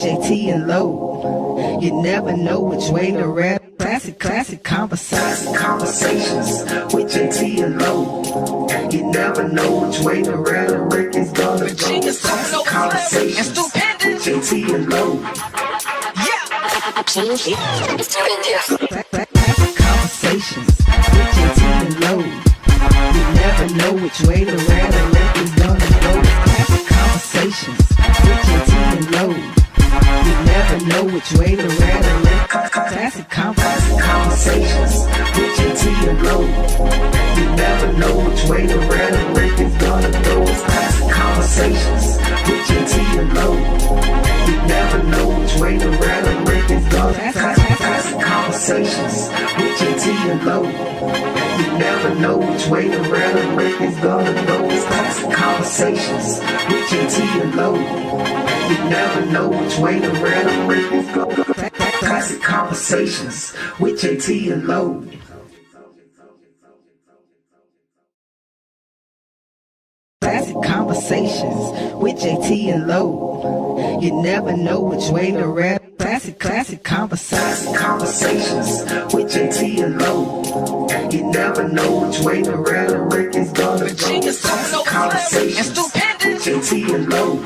JT and Low. You never know which way to rap. Classic conversations with JT and Low. You never know which way the rhetoric is gonna go. Classic conversations with JT and Low. Classic conversations with JT and Low. You never know which way the rhetoric is gonna go. Classic conversations with JT and Low. You never know which way the rhetoric. Classic conversations with JT and Low. You never know which way the rhetoric is gonna go. Classic conversations with JT and Low. You never know which way the rhetoric is gonna go. Classic conversations with JT and Low. You never know which way the rhetoric is gonna go. Classic conversations with JT and Low. You never know which way the rhetoric is gonna go. Classic conversations with JT and Low. Classic conversations with JT and Low. You never know which way to rap. Classic conversations with JT and Low. You never know which way the rhetoric is gonna go. Classic conversations with JT and Low.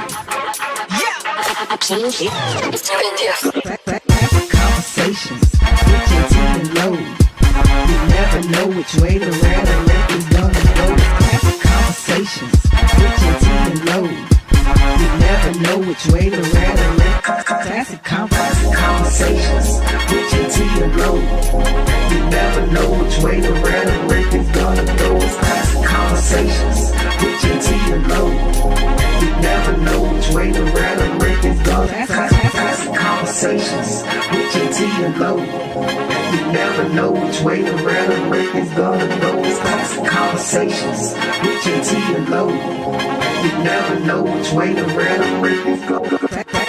Classic conversations with JT and Low. You never know which way the rhetoric is gonna go. Classic conversations with JT and Low. You never know which way the rhetoric. Classic conversations with JT and Low. You never know which way the rhetoric is gonna go. Classic conversations with JT and Low. You never know which way the rhetoric is gonna go. Classic conversations with JT and Low. You never know which way the rhetoric is gonna go. Classic conversations with JT and Low. You never know which way the rhetoric is gonna go.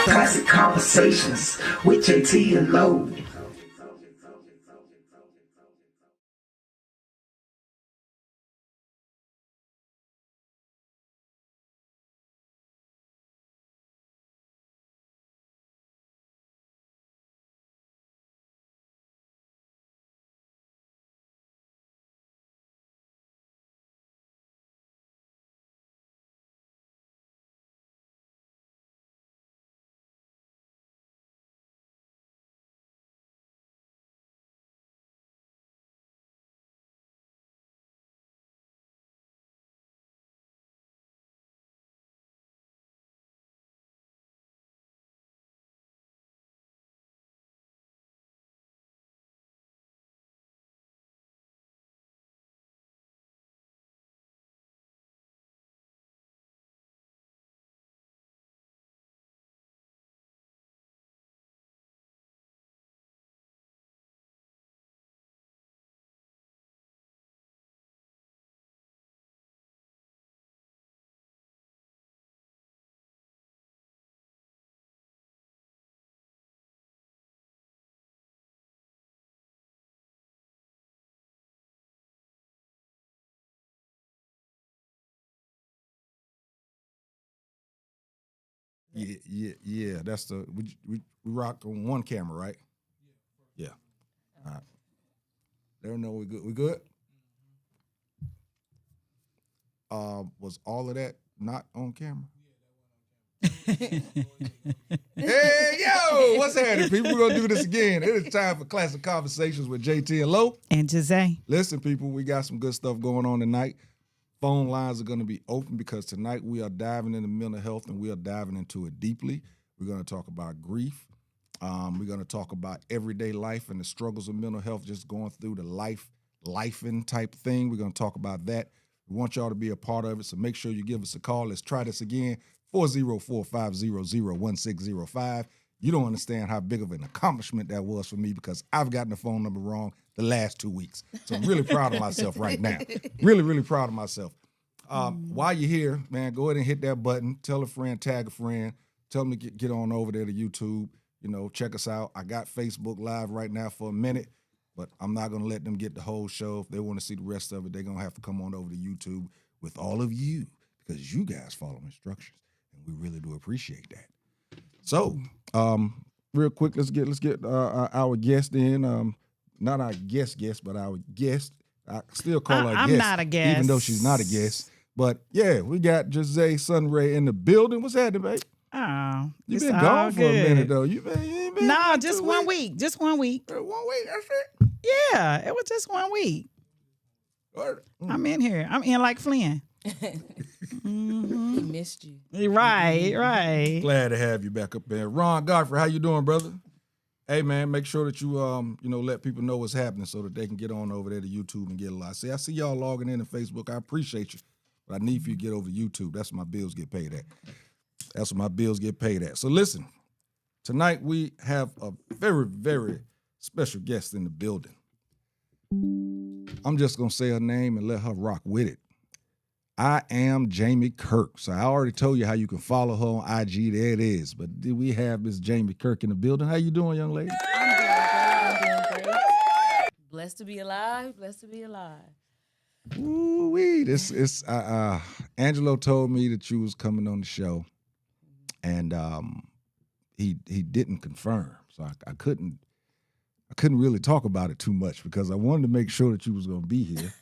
Classic conversations with JT and Low. Yeah. That's the we rock on one camera, right? Yeah. All right. They don't know we good. We good. Was all of that not on camera? Hey, yo, what's happening, people? We're gonna do this again. It is time for Classic Conversations with JT and Low. And Jose. Listen, people, we got some good stuff going on tonight. Phone lines are going to be open because tonight we are diving into mental health and we are diving into it deeply. We're going to talk about grief. We're going to talk about everyday life and the struggles of mental health, just going through the lifing type thing. We're going to talk about that. We want y'all to be a part of it, so make sure you give us a call. Let's try this again, 404-500-1605. You don't understand how big of an accomplishment that was for me because I've gotten the phone number wrong the last 2 weeks. So I'm really proud of myself right now. Really, really proud of myself. While you're here, man, go ahead and hit that button. Tell a friend, tag a friend. Tell them to get on over there to YouTube. You know, check us out. I got Facebook Live right now for a minute, but I'm not going to let them get the whole show. If they want to see the rest of it, they're going to have to come on over to YouTube with all of you because you guys follow instructions, and we really do appreciate that. So, real quick, let's get our guest in. Not our guest, but our guest. I still call her I'm guest, not a guest. even though she's not a guest. But yeah, we got Jose Sunray in the building. What's happening, babe? Oh, You it's been all gone for a good. minute though. You ain't been No, like just 2 1 weeks. week. Just 1 week. 1 week. That's it. Yeah, it was just 1 week. I'm in here. I'm in like Flynn. He missed you. Right. Glad to have you back up there, Ron Godfrey. How you doing, brother? Hey man, make sure that you let people know what's happening so that they can get on over there to YouTube and get a lot. I see y'all logging in to Facebook. I appreciate you, but I need for you to get over to YouTube. That's what my bills get paid at. That's what my bills get paid at. So listen, tonight we have a very, very special guest in the building. I'm just gonna say her name and let her rock with it. I am Jamie Kirk. So I already told you how you can follow her on IG. There it is. But did we have Miss Jamie Kirk in the building? How you doing, young lady? I'm doing great. Blessed to be alive. Blessed to be alive. Ooh-wee. Angelo told me that you was coming on the show, and he didn't confirm. So I couldn't really talk about it too much because I wanted to make sure that you was gonna be here.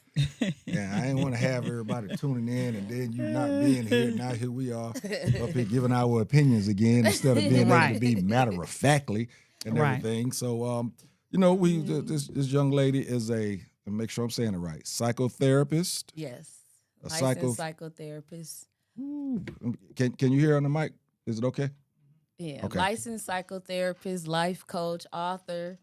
And I didn't want to have everybody tuning in and then you not being here. Now here we are up here giving our opinions again instead of being able to be matter of factly and everything. So this young lady is make sure I'm saying it right, psychotherapist. Yes. A Licensed psychotherapist. Ooh. Can you hear on the mic? Is it okay? Yeah. Okay. Licensed psychotherapist, life coach, author.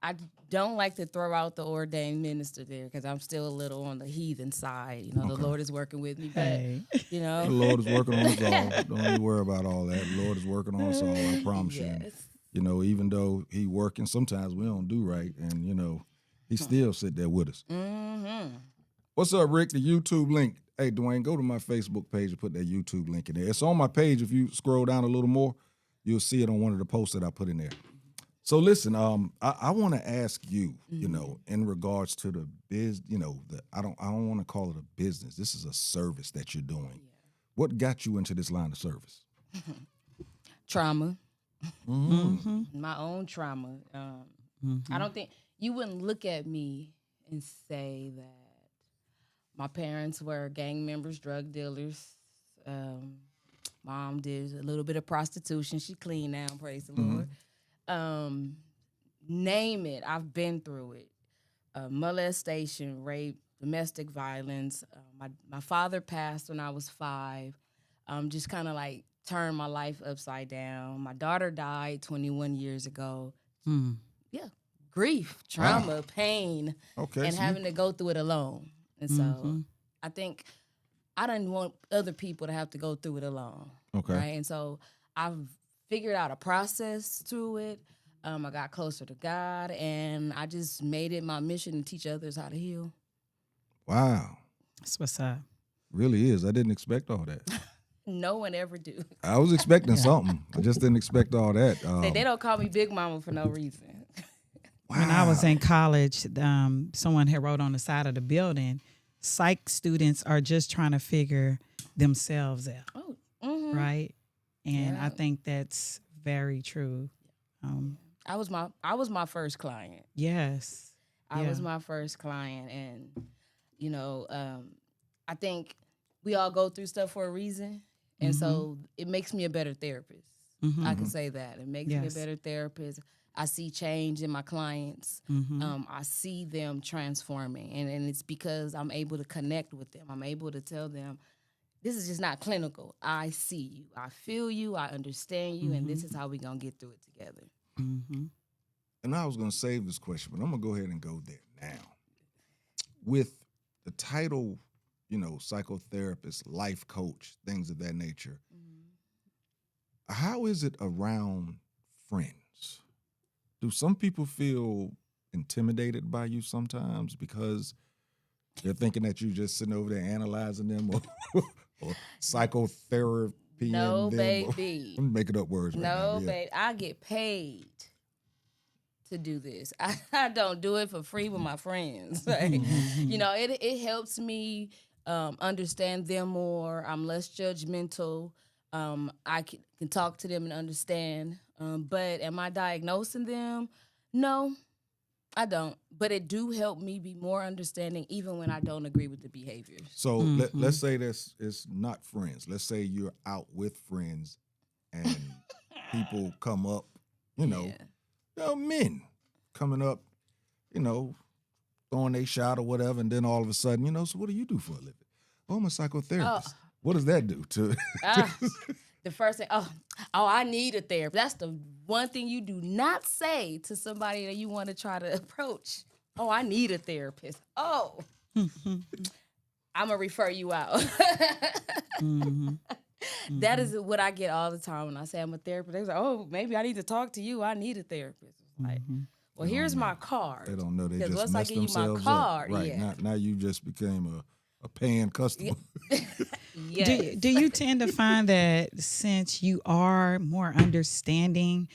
I don't like to throw out the ordained minister there because I'm still a little on the heathen side. The Lord is working with me, but Hey. The Lord is working on us all. Don't you worry about all that. The Lord is working on us all, I promise Yes. you. Even though he working, sometimes we don't do right, and he still sit there with us. Mm-hmm. What's up, Rick? The YouTube link. Hey, Dwayne, go to my Facebook page and put that YouTube link in there. It's on my page. If you scroll down a little more, you'll see it on one of the posts that I put in there. So listen, I want to ask you, in regards to the I don't want to call it a business. This is a service that you're doing. Yeah. What got you into this line of service? Trauma. Mm-hmm. My own trauma. I don't think you wouldn't look at me and say that my parents were gang members, drug dealers. Mom did a little bit of prostitution. She clean now, praise the Lord. Name it, I've been through it. Molestation, rape, domestic violence. My father passed when I was 5. Just kind of like turned my life upside down. My daughter died 21 years ago. Yeah, grief, trauma, pain, and having to go through it alone. And so I think I didn't want other people to have to go through it alone. Okay. Right? And so I've figured out a process to it. I got closer to God, and I just made it my mission to teach others how to heal. Wow. That's what's up. Really is. I didn't expect all that. No one ever do. I was expecting something. I just didn't expect all that. They don't call me Big Mama for no reason. Wow. When I was in college, someone had wrote on the side of the building, psych students are just trying to figure themselves out. Oh, right? And I think that's very true. I was my first client. Yes. I was my first client, and I think we all go through stuff for a reason, and so it makes me a better therapist. I can say that it makes me a better therapist. I see change in my clients. I see them transforming, and it's because I'm able to connect with them. I'm able to tell them, this is just not clinical. I see you. I feel you. I understand you, and this is how we're going to get through it together. And I was going to save this question, but I'm going to go ahead and go there now. With the title, psychotherapist, life coach, things of that nature, how is it around friends? Do some people feel intimidated by you sometimes because they're thinking that you're just sitting over there analyzing them or psychotherapy? No, baby. I'm making up words right now. No, baby. I get paid to do this. I don't do it for free with my friends. It helps me understand them more. I'm less judgmental. I can talk to them and understand. But am I diagnosing them? No, I don't. But it do help me be more understanding even when I don't agree with the behaviors. So let's say this is not friends. Let's say you're out with friends and people come up, men coming up, throwing a shot or whatever, and then all of a sudden, so what do you do for a living? Oh, I'm a psychotherapist. What does that do to The first thing, I need a therapist. That's the one thing you do not say to somebody that you want to try to approach. Oh, I need a therapist. Oh, I'm going to refer you out. That is what I get all the time when I say I'm a therapist. They're like, oh, maybe I need to talk to you. I need a therapist. It's like, well, here's my card. They don't know. They just once messed I give you my themselves card, up. Right. yeah. Now you just became a paying customer. Yes. Do you tend to find that since you are more understanding,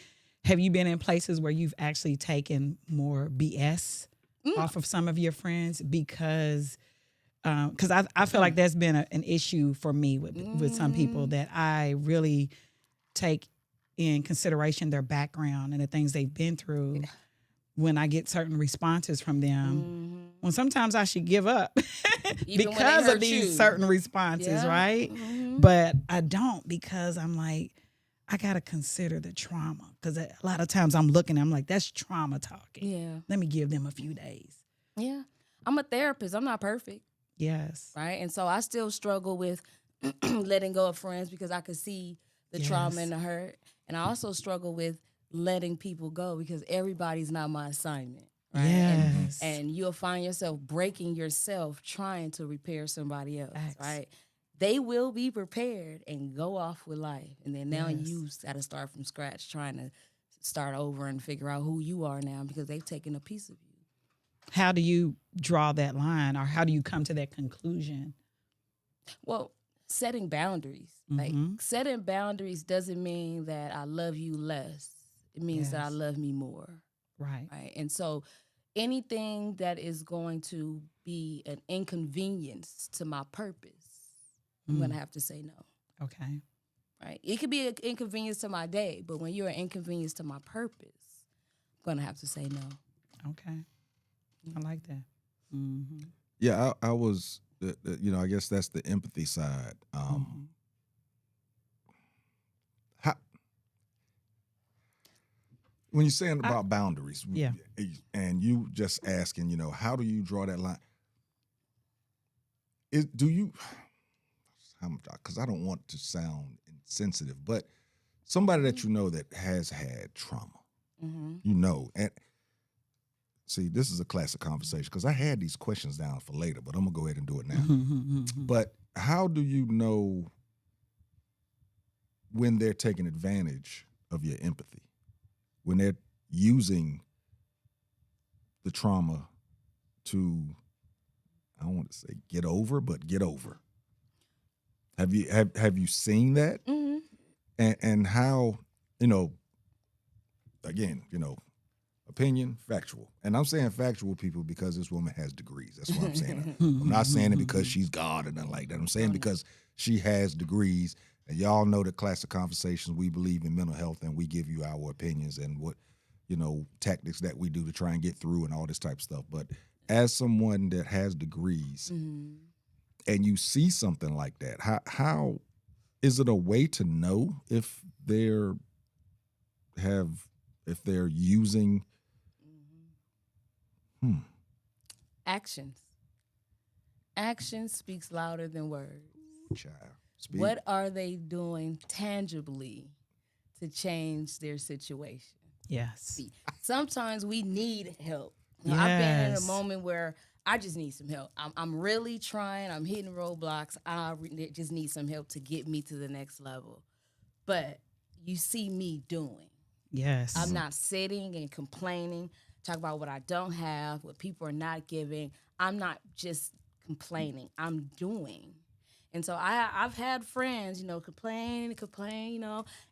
have you been in places where you've actually taken more BS off of some of your friends because I feel like that's been an issue for me with some people, that I really take in consideration their background and the things they've been through when I get certain responses from them. When sometimes I should give up Even because when of they hurt these you. certain responses, Yeah. right? But I don't, because I'm like, I got to consider the trauma, because a lot of times I'm like, that's trauma talking. Yeah. Let me give them a few days. Yeah. I'm a therapist. I'm not perfect. Yes. Right. And so I still struggle with letting go of friends because I could see the trauma Yes. and the hurt. And I also struggle with letting people go because everybody's not my assignment. Right. Yes. And you'll find yourself breaking yourself trying to repair somebody else. Facts. Right. They will be prepared and go off with life. And then now Yes. you got to start from scratch, trying to start over and figure out who you are now because they've taken a piece of you. How do you draw that line, or how do you come to that conclusion? Well, setting boundaries. Like, setting boundaries doesn't mean that I love you less. It means that I Yes. love me more. Right. Right. And so anything that is going to be an inconvenience to my purpose, I'm going to have to say no. Okay. Right. It could be an inconvenience to my day, but when you're an inconvenience to my purpose, I'm going to have to say no. Okay. I like that. Mm-hmm. Yeah, I was, I guess that's the empathy side. When you're saying about boundaries, yeah. and you just asking, how do you draw that line? Because I don't want to sound insensitive, but somebody that that has had trauma, and see, this is a classic conversation because I had these questions down for later, but I'm gonna go ahead and do it now. But how do you know when they're taking advantage of your empathy? When they're using the trauma to, I don't want to say get over, but get over. Have you seen that? And how, again, opinion, factual. And I'm saying factual, people, because this woman has degrees. That's what I'm saying. I'm not saying it because she's God or nothing like that. I'm saying because she has degrees. And y'all know the Classic Conversations, we believe in mental health and we give you our opinions and what, tactics that we do to try and get through and all this type of stuff. But as someone that has degrees and you see something like that, how is it a way to know if they're using Actions. Action speaks louder than words. child? Speak. What are they doing tangibly to change their situation? Yes. Sometimes we need help. I've been in a Yes. moment where I just need some help. I'm really trying. I'm hitting roadblocks. I just need some help to get me to the next level. But you see me doing. Yes. I'm not sitting and complaining, talk about what I don't have, what people are not giving. I'm not just complaining. I'm doing. And so I've had friends, complain,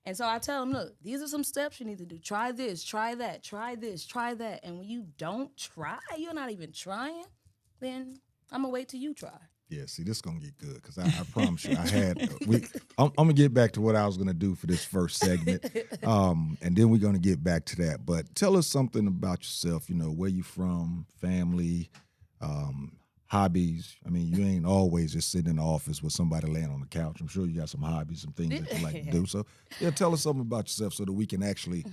And so I tell them, look, these are some steps you need to do. Try this, try that, try this, try that. And when you don't try, you're not even trying, then I'm going to wait till you try. Yeah, see, this is gonna get good because I promise you, I'm gonna get back to what I was gonna do for this first segment, and then we're gonna get back to that. But tell us something about yourself. You know, where you from, family, hobbies. I mean, you ain't always just sitting in the office with somebody laying on the couch. I'm sure you got some hobbies, some things that you like to do. So, yeah, tell us something about yourself so that we can actually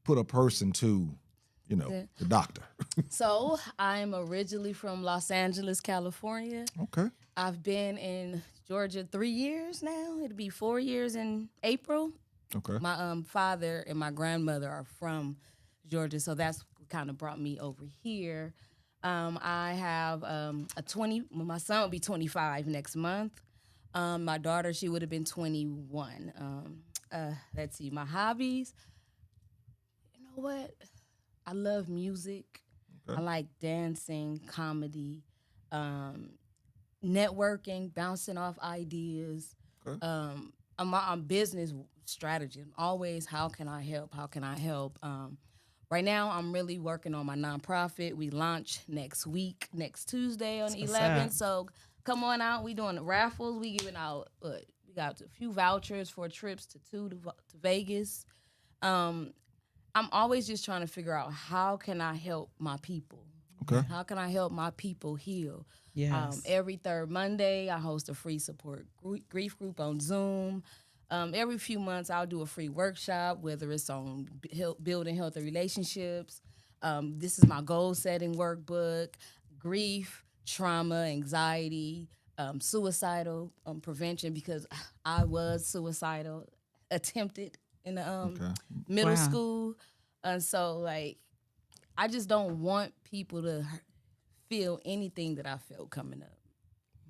put a person to, you know, the doctor. So I'm originally from Los Angeles, California. Okay. I've been in Georgia 3 years now. It'll be 4 years in April. Okay. My father and my grandmother are from Georgia, so that's what kind of brought me over here. I have my son will be 25 next month. My daughter, she would have been 21. Let's see, my hobbies. You know what? I love music. Okay. I like dancing, comedy, networking, bouncing off ideas. Okay. I'm business strategy. I'm always, how can I help? How can I help? Right now, I'm really working on my nonprofit. We launch next week, next Tuesday on the What's 11th. up? So come on out. We doing raffles. We giving out. We got a few vouchers for trips to Vegas. I'm always just trying to figure out how can I help my people. Okay. How can I help my people heal? Yes. Every third Monday, I host a free support grief group on Zoom. Every few months, I'll do a free workshop, whether it's on building healthy relationships. This is my goal-setting workbook, grief, trauma, anxiety, suicidal prevention, because I was suicidal, attempted in the middle Wow. school. And so, like, I just don't want people to feel anything that I felt coming up.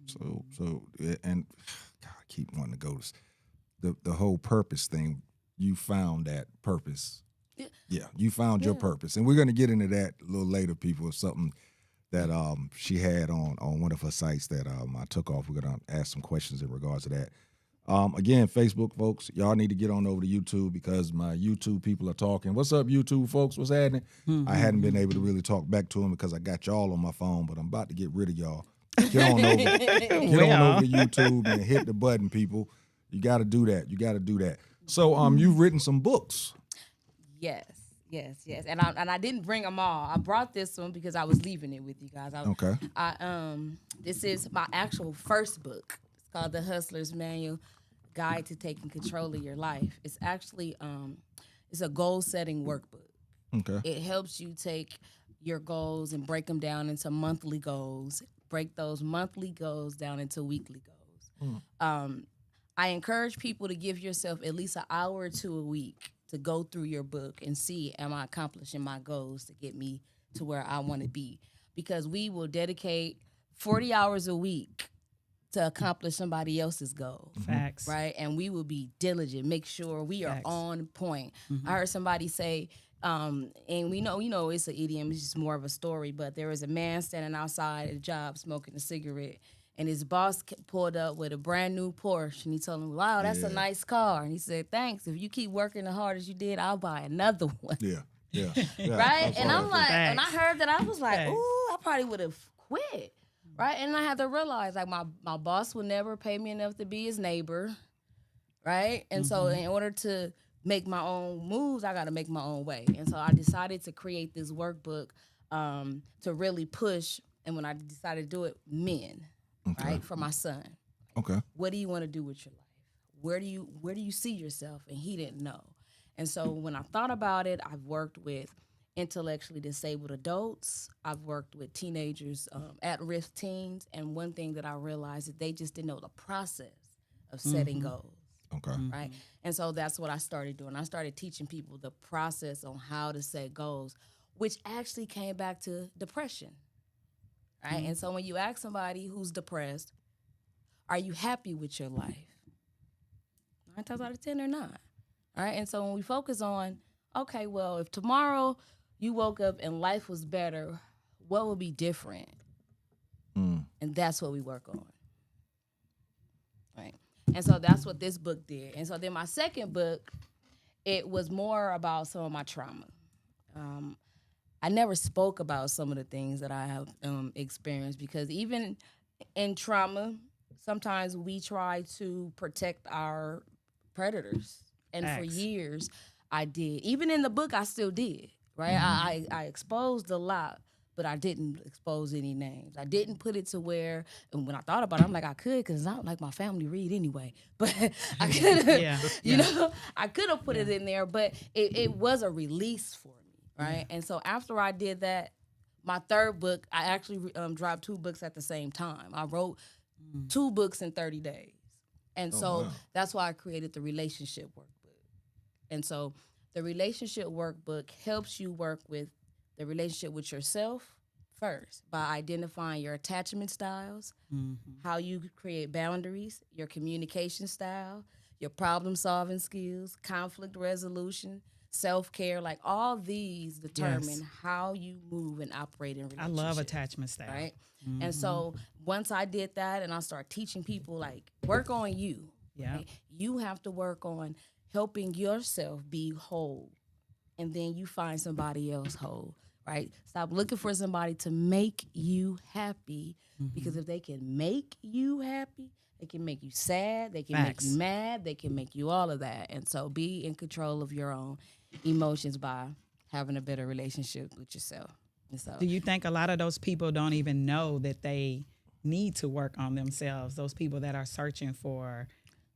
So, and God, I keep wanting to go to the whole purpose thing. You found that purpose. Yeah, you found your purpose, and we're gonna get into that a little later. People, something that she had on one of her sites that I took off. We're gonna ask some questions in regards to that. Again, Facebook folks, y'all need to get on over to YouTube because my YouTube people are talking. What's up, YouTube folks? What's happening? I hadn't been able to really talk back to them because I got y'all on my phone, but I'm about to get rid of y'all. Get on over, on over to YouTube and hit the button, people. You got to do that. You got to do that. So, you've written some books. Yes. And I didn't bring them all. I brought this one because I was leaving it with you guys. Okay. This is my actual first book. It's called The Hustler's Manual, Guide to Taking Control of Your Life. It's actually it's a goal-setting workbook. Okay. It helps you take your goals and break them down into monthly goals. Break those monthly goals down into weekly goals. I encourage people to give yourself at least an hour or two a week to go through your book and see, am I accomplishing my goals to get me to where I want to be? Because we will dedicate 40 hours a week to accomplish somebody else's goal. Facts. Right? And we will be diligent, make sure we are Facts. on point. I heard somebody say, and we know it's an idiom, it's just more of a story, but there was a man standing outside at a job smoking a cigarette, and his boss pulled up with a brand new Porsche, and he told him, wow, that's a nice car. And he said, thanks. If you keep working as hard as you did, I'll buy another one. Yeah. Right? And I'm like, when I Facts. heard that, I was like, Facts. ooh, I probably would have quit. Right? And I had to realize, like, my boss would never pay me enough to be his neighbor. Right? And so in order to make my own moves, I got to make my own way. And so I decided to create this workbook to really push. And when I decided to do it, men, right, for my son. Okay. What do you want to do with your life? Where do you see yourself? And he didn't know. And so when I thought about it, I've worked with intellectually disabled adults. I've worked with teenagers, at-risk teens. And one thing that I realized is they just didn't know the process of setting goals. Okay. Right? And so that's what I started doing. I started teaching people the process on how to set goals, which actually came back to depression. Right? And so when you ask somebody who's depressed, are you happy with your life? 9 times out of 10, they're not. All right? And so when we focus on, okay, well, if tomorrow you woke up and life was better, what would be different? And that's what we work on. Right? And so that's what this book did. And so then my second book, it was more about some of my trauma. I never spoke about some of the things that I have experienced because even In trauma, sometimes we try to protect our predators. And for Facts. years, I did. Even in the book, I still did, right? I exposed a lot, but I didn't expose any names. I didn't put it to where, and when I thought about it, I'm like, I could, because it's not like my family read anyway. But I could have, Yeah, you yeah. know, I could have put it in there, but it was a release for me, right? And so after I did that, my third book, I actually dropped 2 books at the same time. I wrote 2 books in 30 days. And so wow. that's why I created the relationship workbook. And so the relationship workbook helps you work with the relationship with yourself first by identifying your attachment styles, how you create boundaries, your communication style, your problem solving skills, conflict resolution, self-care, like all these determine how you move and operate in I relationships. love attachment style. Right? And so once I did that and I started teaching people, like, work on you. Yeah. Right? You have to work on helping yourself be whole. And then you find somebody else whole, right? Stop looking for somebody to make you happy, because if they can make you happy, they can make you sad, they can Facts. make you mad, they can make you all of that. And so be in control of your own emotions by having a better relationship with yourself. And so Do you think a lot of those people don't even know that they need to work on themselves? Those people that are searching for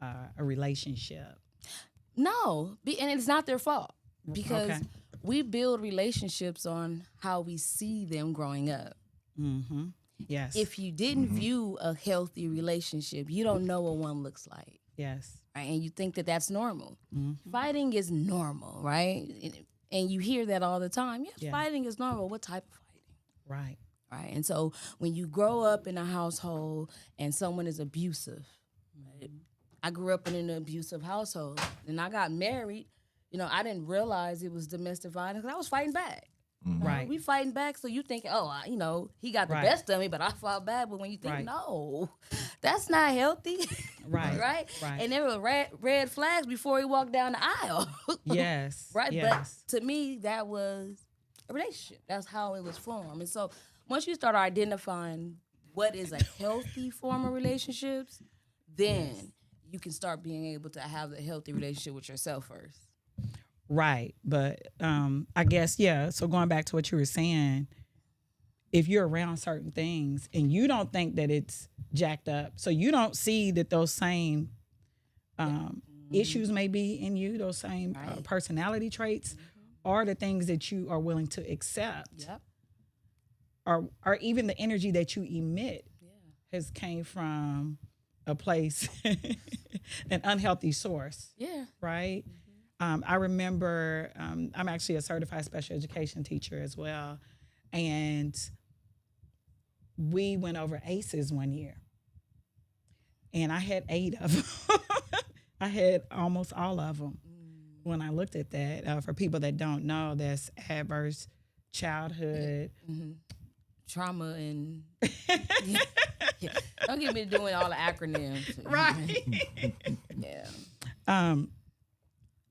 a relationship. no, and it's not their fault, because Okay. we build relationships on how we see them growing up. Mm-hmm. Yes. If you didn't view a healthy relationship, you don't know what one looks like, yes. right? And you think that that's normal. Fighting is normal, right? And you hear that all the time. Yes, Yeah. fighting is normal. What type of fighting? Right. Right. And so when you grow up in a household and someone is abusive, right? I grew up in an abusive household, and I got married. I didn't realize it was domestic violence because I was fighting back. Right. We fighting back, so you think, he got the Right. best of me, but I fought back. But when you think, Right. no, that's not healthy. Right. Right. Right. And there were red flags before he walked down the aisle. Yes. Right. Yes. But to me, that was a relationship. That's how it was formed. And so once you start identifying what is a healthy form of relationships, then you can start being able to have a healthy relationship with yourself first. Right. But I guess, yeah. So going back to what you were saying, if you're around certain things and you don't think that it's jacked up, so you don't see that those same issues may be in you, those same Right. personality traits, are the things that you are willing to accept, Yep. or even the energy that you emit has came from a place, an unhealthy source, Yeah. right? I remember I'm actually a certified special education teacher as well, and we went over ACEs one year, and I had 8 of them. I had almost all of them. When I looked at that, for people that don't know, that's adverse childhood. Trauma and yeah. Don't get me doing all the acronyms. Right. Yeah.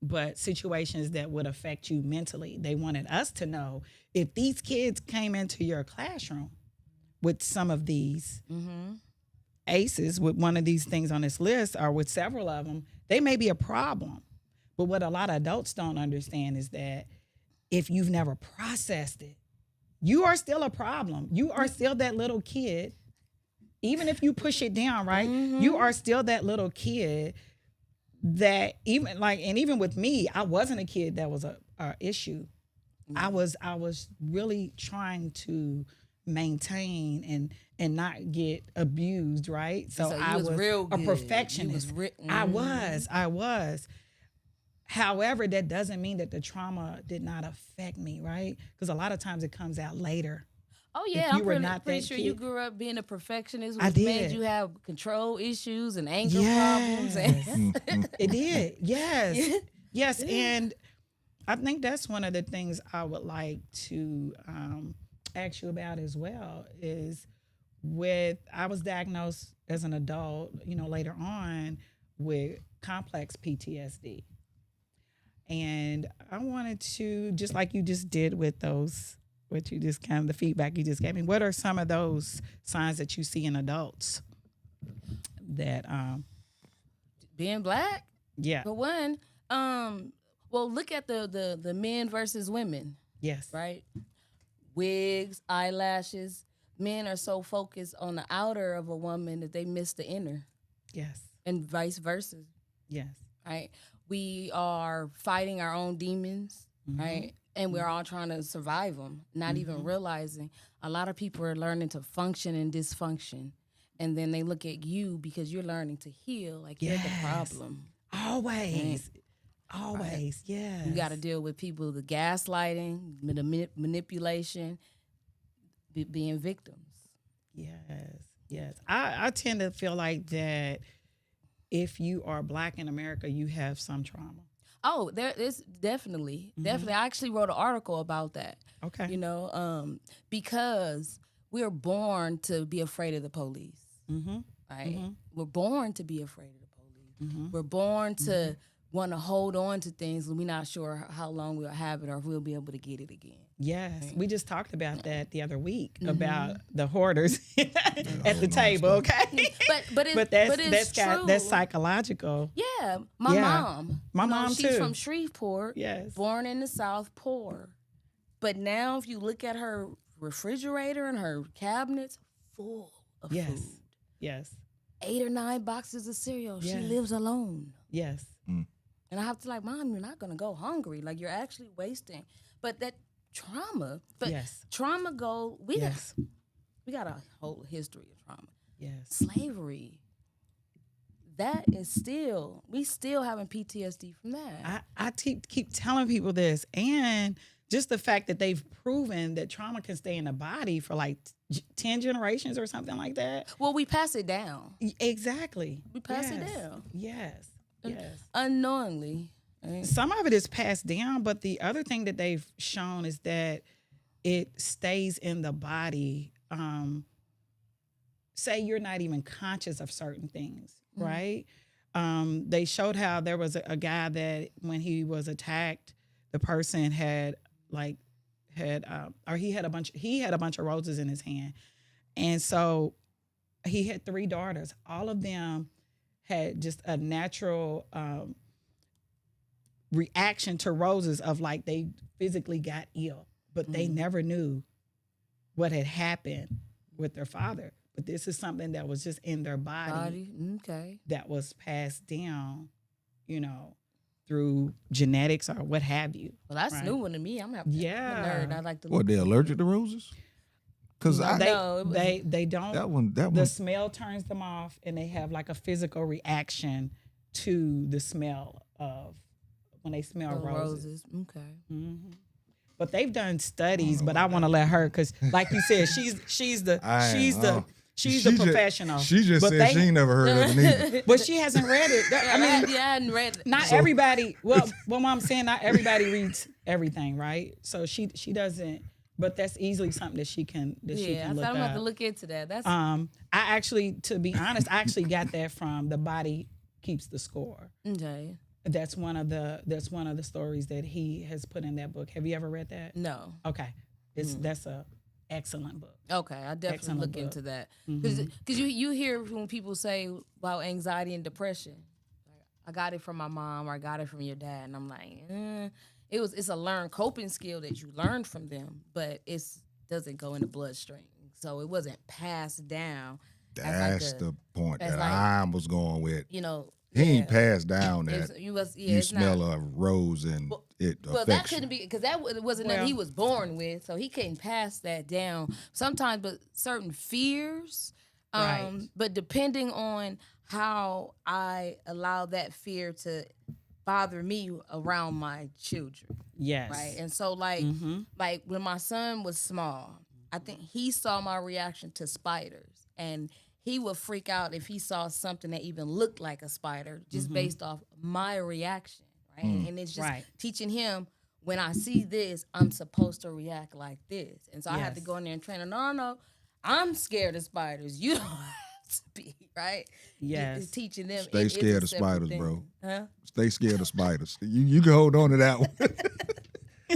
But situations that would affect you mentally. They wanted us to know if these kids came into your classroom with some of these ACEs, with one of these things on this list, or with several of them, they may be a problem. But what a lot of adults don't understand is that if you've never processed it, you are still a problem. You are still that little kid. Even if you push it down, right? You are still that little kid that even with me, I wasn't a kid that was a issue. I was really trying to maintain and not get abused, right? So you I was real a good. perfectionist. You was I was. However, that doesn't mean that the trauma did not affect me, right? Because a lot of times it comes out later. Oh yeah, you I'm were pretty, not pretty that sure kid- you grew up being a perfectionist, I which made did. you have control issues and anger problems. And It did. Yes. Yes. And I think that's one of the things I would like to ask you about as well is I was diagnosed as an adult, later on with complex PTSD. And I wanted to, just like you just did with those what you just kind of the feedback you just gave me. What are some of those signs that you see in adults that Being black, yeah. for one, well, look at the men versus women, Yes. right? Wigs, eyelashes. Men are so focused on the outer of a woman that they miss the inner, Yes. and vice versa, Yes. right? We are fighting our own demons, right? And we're all trying to survive them, not even realizing a lot of people are learning to function in dysfunction. And then they look at you because you're learning to heal, like you're the Yes. problem. Always. Always. Yes. You got to deal with people, the gaslighting, manipulation, being victims. Yes. Yes. I tend to feel like that if you are black in America, you have some trauma. Oh, there is definitely. I actually wrote an article about that. Okay. You know, because we're born to be afraid of the police. Right? We're born to be afraid of the police. We're born to want to hold on to things when we're not sure how long we'll have it or if we'll be able to get it again. Yes, we just talked about that the other week about the hoarders at the table. Okay, but it's true. That's psychological. Yeah, Yeah. mom. My You know, mom, she's too. from Shreveport. Yes. Born in the South, poor. But now, if you look at her refrigerator and her cabinets, full of Yes. food. Yes, 8 or 9 boxes of cereal. She Yes. lives alone. yes, And I have to Mom, you're not gonna go hungry. Like you're actually wasting. But that trauma. But Yes. trauma yes, we got a whole history of trauma. yes. Slavery. That is we still having PTSD from that. I keep telling people this, and just the fact that they've proven that trauma can stay in the body for like 10 generations or something like that. Well, we pass it down. Exactly. We pass it Yes. down. Yes. Yes. Unknowingly. Right? Some of it is passed down, but the other thing that they've shown is that it stays in the body. Say you're not even conscious of certain things, right? They showed how there was a guy that when he was attacked, the person he had a bunch of roses in his hand, and so he had 3 daughters. All of them had just a natural reaction to roses of like they physically got ill, but they never knew what had happened with their father. But this is something that was just in their body. Okay. That was passed down, through genetics or what have you. Well, that's Right. new one to me. I'm a Yeah. nerd. I like to What, look. they allergic to roses? Because They don't. that one The smell turns them off, and they have like a physical reaction to the smell of when they smell roses. Okay. But they've done studies, but I want to let her, because like you said, she's the professional. She just But said she ain't never heard of it either. But she hasn't read it. I mean, I hadn't read it. not everybody. Well, what I'm saying, not everybody reads everything, right? So she doesn't. But that's easily something that she can I look thought I'm gonna have to up. look into that. That's I actually, to be honest, I actually got that from The Body Keeps the Score. okay. That's one of the stories that he has put in that book. Have you ever read that? No. Okay, that's a excellent book. Okay, I definitely Excellent look book. into that because you hear when people say about anxiety and depression, like, I got it from my mom or I got it from your dad, and I'm like, it's a learned coping skill that you learned from them, but it doesn't go in the bloodstream, so it wasn't passed down. That's the point as that like- I was going with. He He ain't passed down that you it's smell not. a rose and it Well, that affects couldn't you. be because that wasn't Well- nothing he was born with, so he couldn't pass that down. Sometimes, but certain fears, Right. but depending on how I allow that fear to bother me around my children, Yes. right? And so, like when my son was small, I think he saw my reaction to spiders, and he would freak out if he saw something that even looked like a spider, just based off my reaction, right? And it's just Right. teaching him, when I see this, I'm supposed to react like this. And so I had to Yes. go in there and train him. No, I'm scared of spiders. You don't have to be, right? Yes. It's teaching them. Stay it's a scared of separate spiders, thing. bro. Huh? Stay scared of spiders. You can hold on to that one.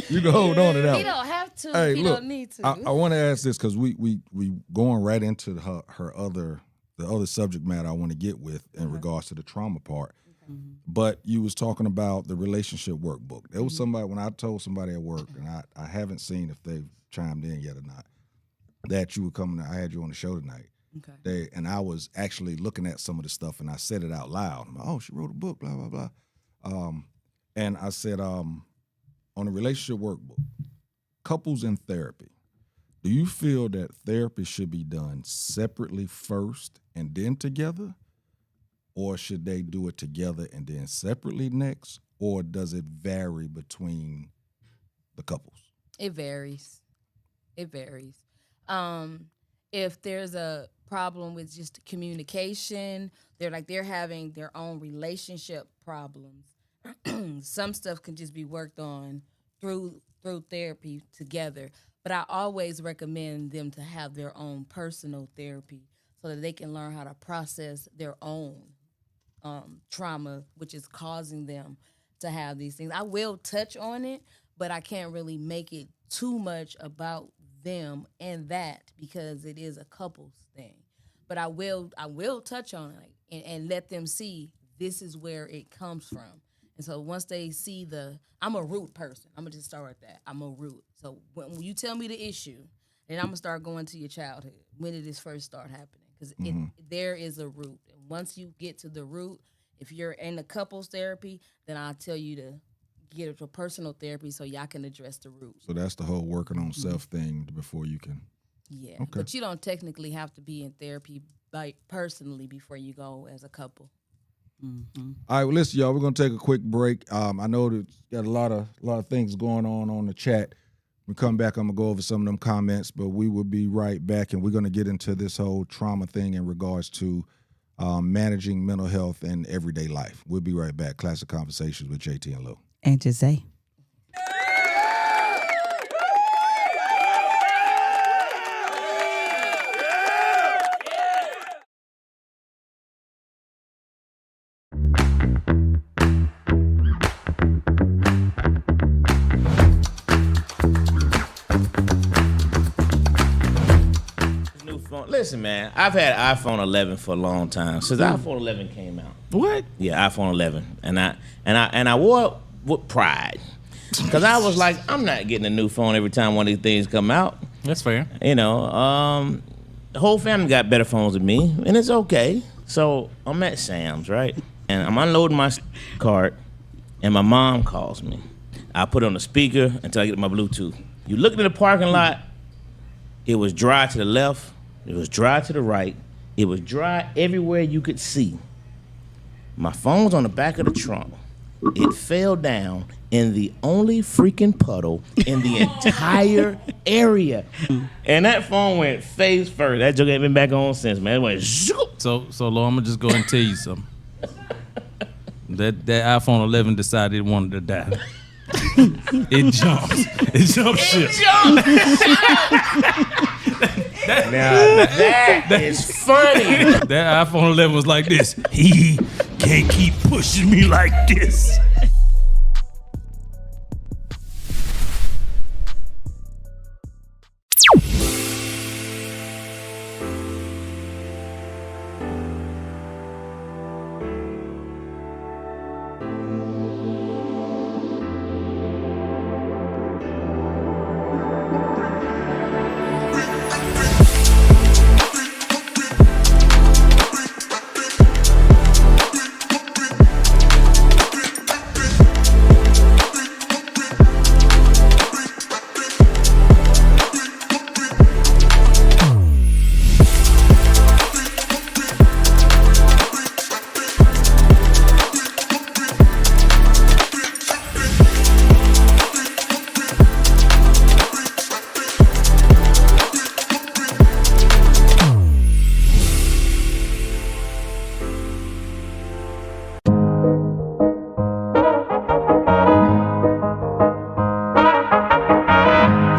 You can hold on to that. He one. don't have to. Hey, He look, don't need to. I want to ask this because we going right into the other subject matter I want to get with in regards to the trauma part. But you was talking about the relationship workbook. There was somebody, when I told somebody at work, and I haven't seen if they've chimed in yet or not, that you were coming. I had you on the show tonight. Okay. And I was actually looking at some of the stuff, and I said it out loud. I'm like, oh, she wrote a book, blah blah blah. And I said, on the relationship workbook, couples in therapy. Do you feel that therapy should be done separately first and then together? Or should they do it together and then separately next? Or does it vary between the couples? It varies. If there's a problem with just communication, they're having their own relationship problems. Some stuff can just be worked on through therapy together. But I always recommend them to have their own personal therapy so that they can learn how to process their own trauma, which is causing them to have these things. I will touch on it, but I can't really make it too much about them and that because it is a couples thing. But I will touch on it and let them see this is where it comes from. And so once they see I'm a root person. I'm gonna just start with that. I'm a root. So when you tell me the issue, then I'm gonna start going to your childhood. When did this first start happening? Because there is a root. And once you get to the root, if you're in the couples therapy, then I'll tell you to get it to personal therapy so y'all can address the root. So that's the whole working on self thing before you can. Yeah, Okay. but you don't technically have to be in therapy personally before you go as a couple. All right, well, listen, y'all. We're gonna take a quick break. I know that got a lot of things going on the chat. When we come back, I'm gonna go over some of them comments, but we will be right back, and we're gonna get into this whole trauma thing in regards to managing mental health in everyday life. We'll be right back. Classic Conversations with JT and Lou. And Jose. Listen, man, I've had iPhone 11 for a long time since iPhone 11 came out. What? Yeah, iPhone 11, and I wore it with pride because I was like, I'm not getting a new phone every time one of these things come out. That's fair. You know, the whole family got better phones than me, and it's okay. So I'm at Sam's, right, and I'm unloading my cart, and my mom calls me. I put it on the speaker until I get my Bluetooth. You look in the parking lot, it was dry to the left. It was dry to the right. It was dry everywhere you could see. My phone's on the back of the trunk. It fell down in the only freaking puddle in the entire area. And that phone went face first. That joke ain't been back on since, man. It went zoop. So Lord, I'm gonna just go and tell you something. That iPhone 11 decided it wanted to die. It jumped. It jumped ship. That is funny. That iPhone 11 was like this. He can't keep pushing me like this.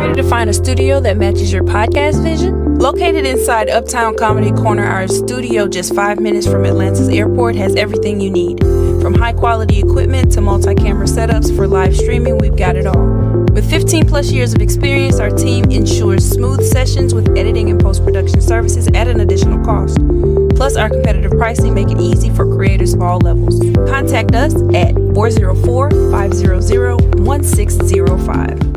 Ready to find a studio that matches your podcast vision? Located inside Uptown Comedy Corner, our studio just 5 minutes from Atlanta's airport has everything you need. From high quality equipment to multi-camera setups for live streaming, we've got it all. With 15 plus years of experience, our team ensures smooth sessions with editing and post-production services at an additional cost. Plus, our competitive pricing make it easy for creators of all levels. Contact us at 404-500-1605.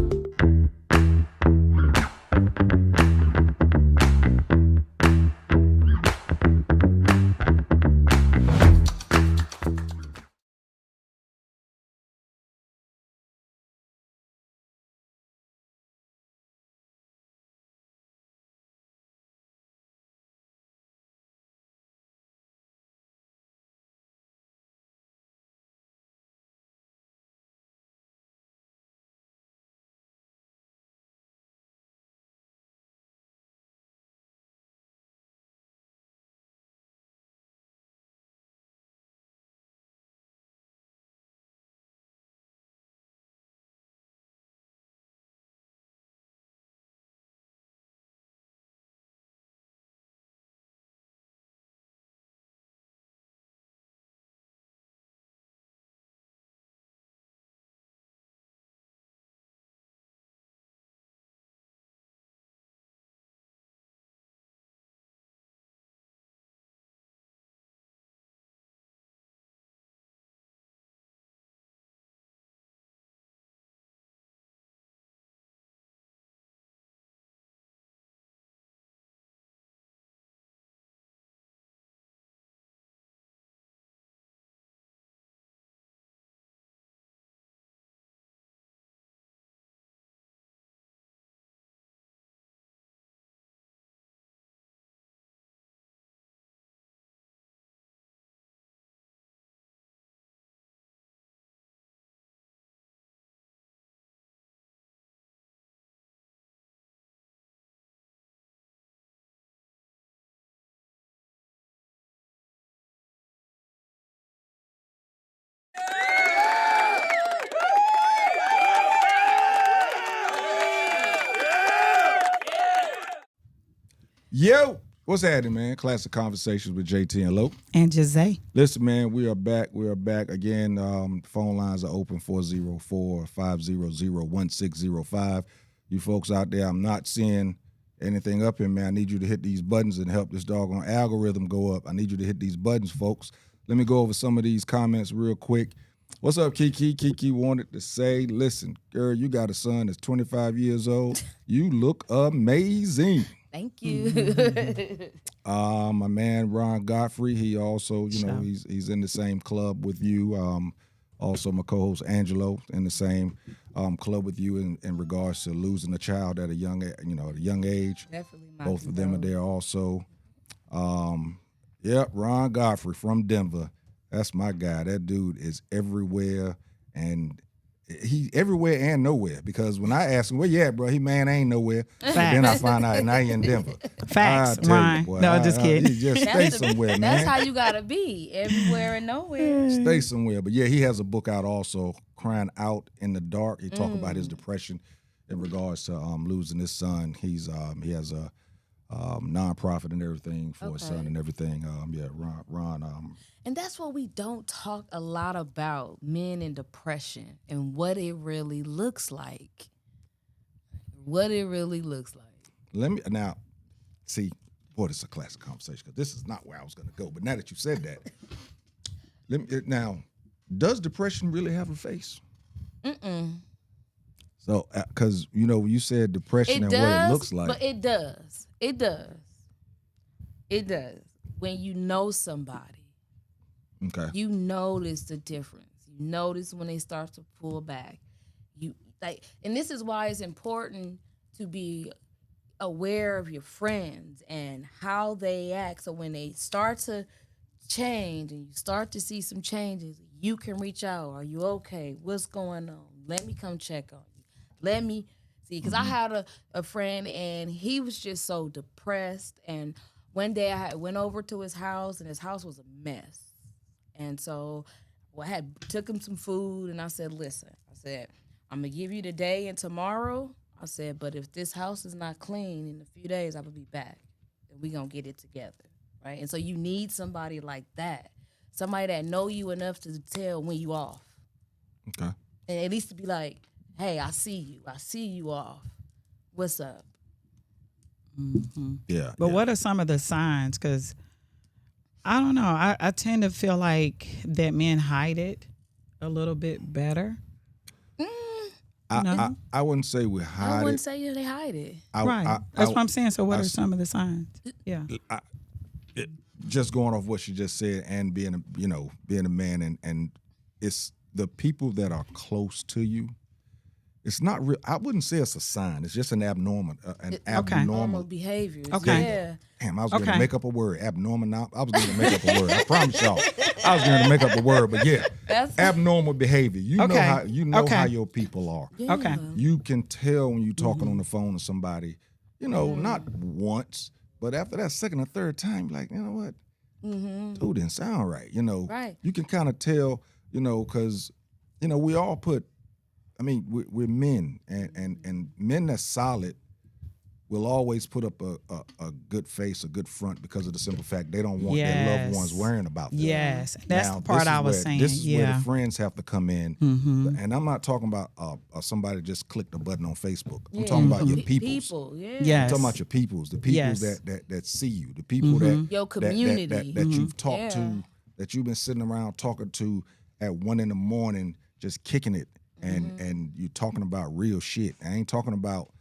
Yo, what's happening, man? Classic Conversations with JT and Lo. And Jose. Listen, man, we are back. We are back again. Phone lines are open 404-500-1605. You folks out there, I'm not seeing anything up here, man. I need you to hit these buttons and help this doggone algorithm go up. I need you to hit these buttons, folks. Let me go over some of these comments real quick. What's up, Kiki? Kiki wanted to say, listen, girl, you got a son that's 25 years old. You look amazing. Thank you. My man Ron Godfrey, he also, he's in the same club with you. Also, my co-host Angelo in the same club with you in regards to losing a child at a young age. Definitely, both of them are there also. Ron Godfrey from Denver. That's my guy. That dude is everywhere, and he everywhere and nowhere. Because when I ask him where you at, bro, I ain't nowhere. Then I find out now he in Denver. Facts, Ron. No, just kidding. Just stay somewhere, man. That's how you gotta be, everywhere and nowhere. Stay somewhere. But yeah, he has a book out also, Crying Out in the Dark. He talk about his depression in regards to losing his son. He has a nonprofit and everything for his son and everything. Ron. And that's what we don't talk a lot about, men and depression and what it really looks like. What it really looks like. Let me now see. Boy, this is a classic conversation because this is not where I was going to go. But now that you said that, now, does depression really have a face? So, because when you said depression and what it looks like, but it does. It does. It does. When you know somebody. Okay. You notice the difference. You notice when they start to pull back. And this is why it's important to be aware of your friends and how they act. So when they start to change and you start to see some changes, you can reach out. Are you okay? What's going on? Let me come check on you. Let me see. Because I had a friend and he was just so depressed. And one day I went over to his house and his house was a mess. And so I took him some food and I said, listen, I'm going to give you today and tomorrow. I said, but if this house is not clean in a few days, I will be back and we're going to get it together, right? And so you need somebody like that, somebody that know you enough to tell when you off. Okay. And at least to be like, hey, I see you off. What's up? Yeah. But yeah. what are some of the signs? Because I don't know. I tend to feel like that men hide it a little bit better. I wouldn't say we hide I wouldn't it. say they hide it. Right. That's what I'm saying. So what I are s- some of the signs? Yeah. Just going off what you just said and being a man and it's the people that are close to you. It's not real. I wouldn't say it's a sign. It's just an abnormal. Normal behaviors. Okay. Yeah. Damn, I was going to Okay. make up a word. Abnormal. I was going to make up a word. I promise y'all. I was going to make up a word, but yeah, That's abnormal behavior. You Okay. know Okay. how your people are. yeah. Okay. You can tell when you're talking on the phone to somebody. Not once, but after that second or third time, you're like, you know what? Dude didn't sound right. Right. You can kind of tell. Because we all put. I mean, we're men, and men that's solid will always put up a good face, a good front, because of the simple fact they don't want their loved ones Yes. worrying about them. Yes. That's Now, the part this is I was where- saying. This is where Yeah. the friends have to come in, and I'm not talking about somebody just clicked a button on Facebook. I'm talking about your peoples. People, yeah. Yes. I'm talking about your peoples, the peoples Yes. that see you, the people that Your that- community. that you've talked Yeah. to, that you've been sitting around talking to at 1 a.m, just kicking it, and you're talking about real shit. I ain't talking about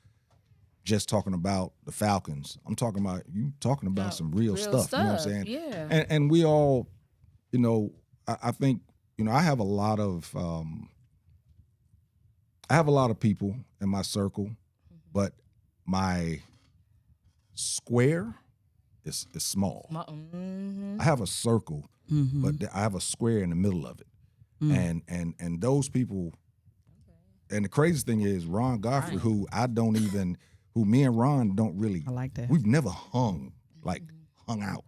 just talking about the Falcons. I'm talking about you talking about some real stuff. You know what I'm saying? Yeah. And we all, I think, I have a lot of people in my circle, but my square is small. I have a circle, but I have a square in the middle of it, and those people. And the craziest thing is Ron Godfrey, who me and Ron don't really. I like that. We've never hung out.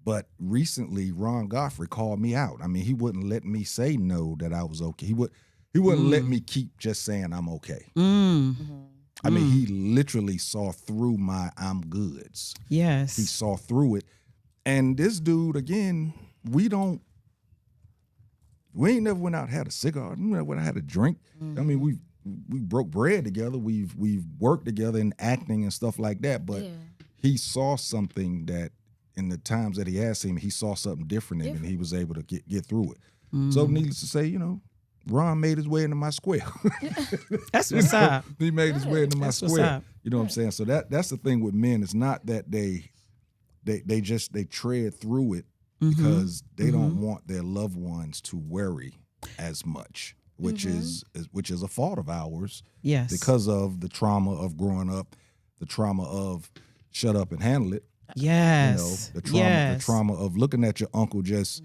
But recently, Ron Godfrey called me out. I mean, he wouldn't let me say no that I was okay. He wouldn't let me keep just saying I'm okay. I mean, he literally saw through my I'm goods. Yes. He saw through it. And this dude, again, we ain't never went out and had a cigar. We never went out and had a drink. I mean, we broke bread together. We've worked together in acting and stuff like that. But he saw something that in the times that he had seen me, he saw something different in me, and he was able to get through it. So needless to say, Ron made his way into my square. That's what's up. He made his way into my That's what's square. up. You know what I'm saying? So that's the thing with men. It's not that they tread through it because they don't want their loved ones to worry as much, which is a fault of ours. Yes. Because of the trauma of growing up, the trauma of shut up and handle it. Yes. The trauma, Yes. the trauma of looking at your uncle just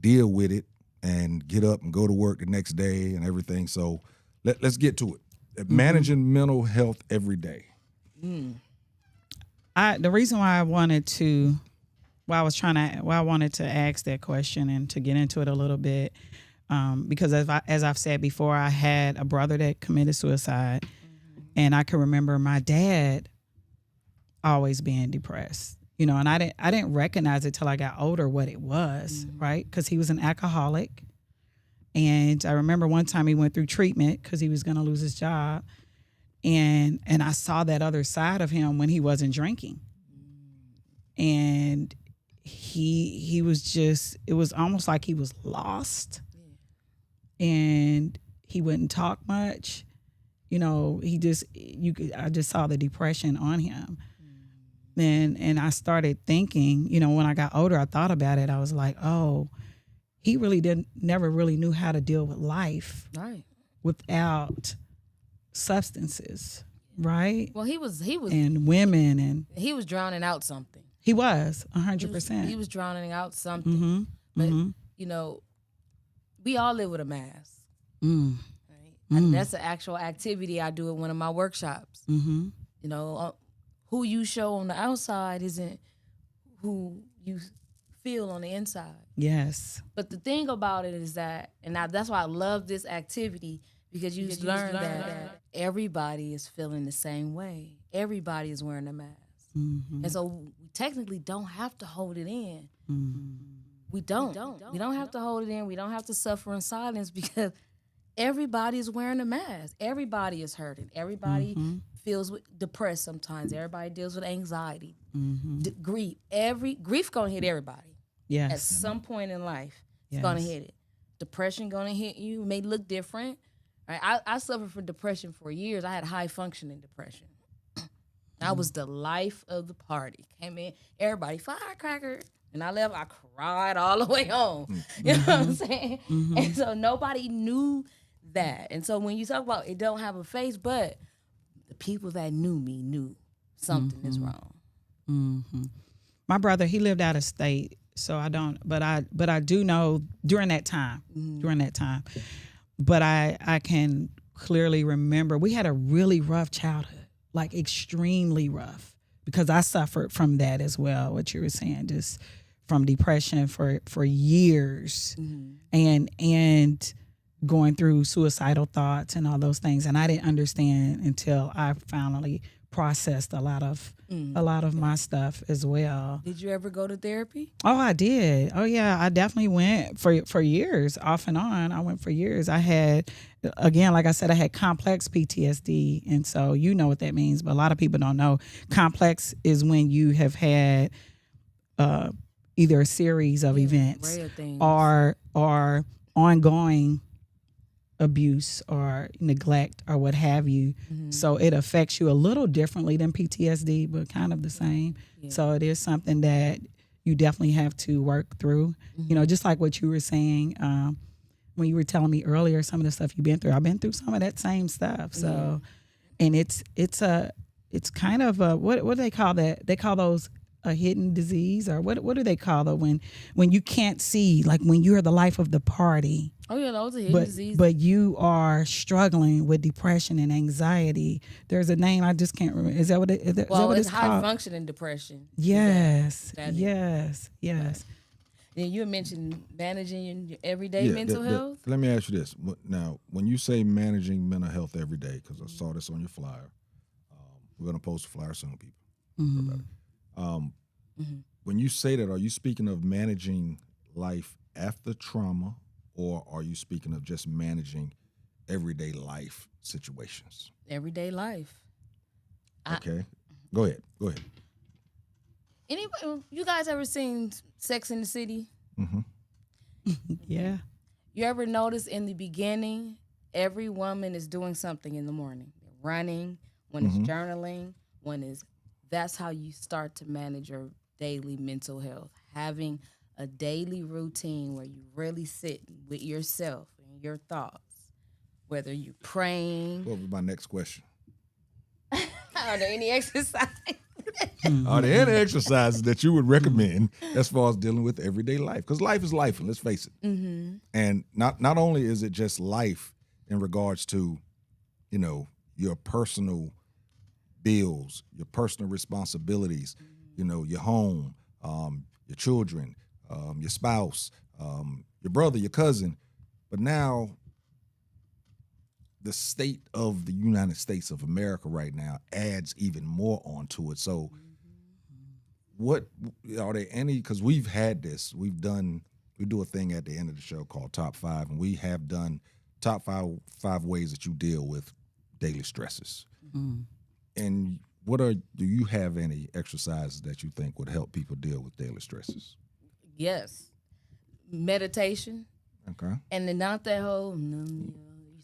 deal with it and get up and go to work the next day and everything. So let's get to it. Managing mental health every day. The reason why I wanted to ask that question and to get into it a little bit, because as I've said before, I had a brother that committed suicide, and I can remember my dad always being depressed, and I didn't recognize it till I got older what it was, right? Because he was an alcoholic, and I remember one time he went through treatment because he was going to lose his job, and I saw that other side of him when he wasn't drinking, and he was just, it was almost like he was lost, and he wouldn't talk much. I just saw the depression on him. And I started thinking, when I got older, I thought about it. I was like, oh, he really never really knew how to deal with life Right. without substances, right? Well, he was And women, and he was drowning out something. he was 100%. He was drowning out something. But we all live with a mask. Right? And that's an actual activity I do at one of my workshops. Who you show on the outside isn't who you feel on the inside. Yes. But the thing about it is that, and that's why I love this activity, because you learn that everybody is feeling the same way. Everybody is wearing a mask. And so we technically don't have to hold it in. We don't. We don't have to hold it in. We don't have to suffer in silence, because everybody's wearing a mask. Everybody is hurting. Everybody Mm-hmm. feels depressed sometimes. Everybody deals with anxiety, Mm-hmm. grief. Grief gonna hit everybody at Yes. some point in life. It's gonna Yes. hit it. Depression gonna hit you. It may look different. Right? I suffered from depression for years. I had high functioning depression. I was the life of the party. Came in, everybody firecracker, and I left. I cried all the way home. You know what I'm saying? And so nobody knew that. And so when you talk about it, don't have a face, but the people that knew me knew something is wrong. Mm-hmm. My brother, he lived out of state, so I don't. But I do know during that time. But I can clearly remember we had a really rough childhood, like extremely rough, because I suffered from that as well. What you were saying, just from depression for years, and going through suicidal thoughts and all those things, and I didn't understand until I finally processed a lot of my stuff as well. Did you ever go to therapy? Oh, I did. Oh, yeah. I definitely went for years, off and on. I went for years. I had, again, like I said, I had complex PTSD. And so you know what that means, but a lot of people don't know. Complex is when you have had either a series of events rare things. or ongoing abuse or neglect or what have you. So it affects you a little differently than PTSD, but kind of the same. So it is something that you definitely have to work through. You know, just like what you were saying when you were telling me earlier, some of the stuff you've been through. I've been through some of that same stuff. So, and it's kind of a, what do they call that? They call those a hidden disease, or what do they call it when you can't see, like when you're the life of the party. Oh yeah, those are hidden diseases. But you are struggling with depression and anxiety. There's a name I just can't remember. Is that what is that what it's it's high called? functioning depression. Yes, That is. yes. And you mentioned managing your everyday mental health. Let me ask you this. Now, when you say managing mental health every day, because I saw this on your flyer, we're going to post a flyer soon, people. When you say that, are you speaking of managing life after trauma, or are you speaking of just managing everyday life situations? Everyday life. Okay. Go ahead. Anybody, you guys ever seen Sex in the City? Yeah. You ever notice in the beginning, every woman is doing something in the morning. They're running, one is journaling, one is, that's how you start to manage your daily mental health. Having a daily routine where you really sit with yourself and your thoughts, whether you're praying. What was my next question? Are there any exercise? Are there any exercises that you would recommend as far as dealing with everyday life? Because life is life, and let's face it. And not only is it just life in regards to, you know, your personal bills, your personal responsibilities, you know, your home, your children, your spouse, your brother, your cousin, but now the state of the United States of America right now adds even more onto it. So what are there any, because we've had this, we do a thing at the end of the show called Top 5, and we have done top five ways that you deal with daily stresses. And do you have any exercises that you think would help people deal with daily stresses? Yes. Meditation. Okay. And then not that whole, you're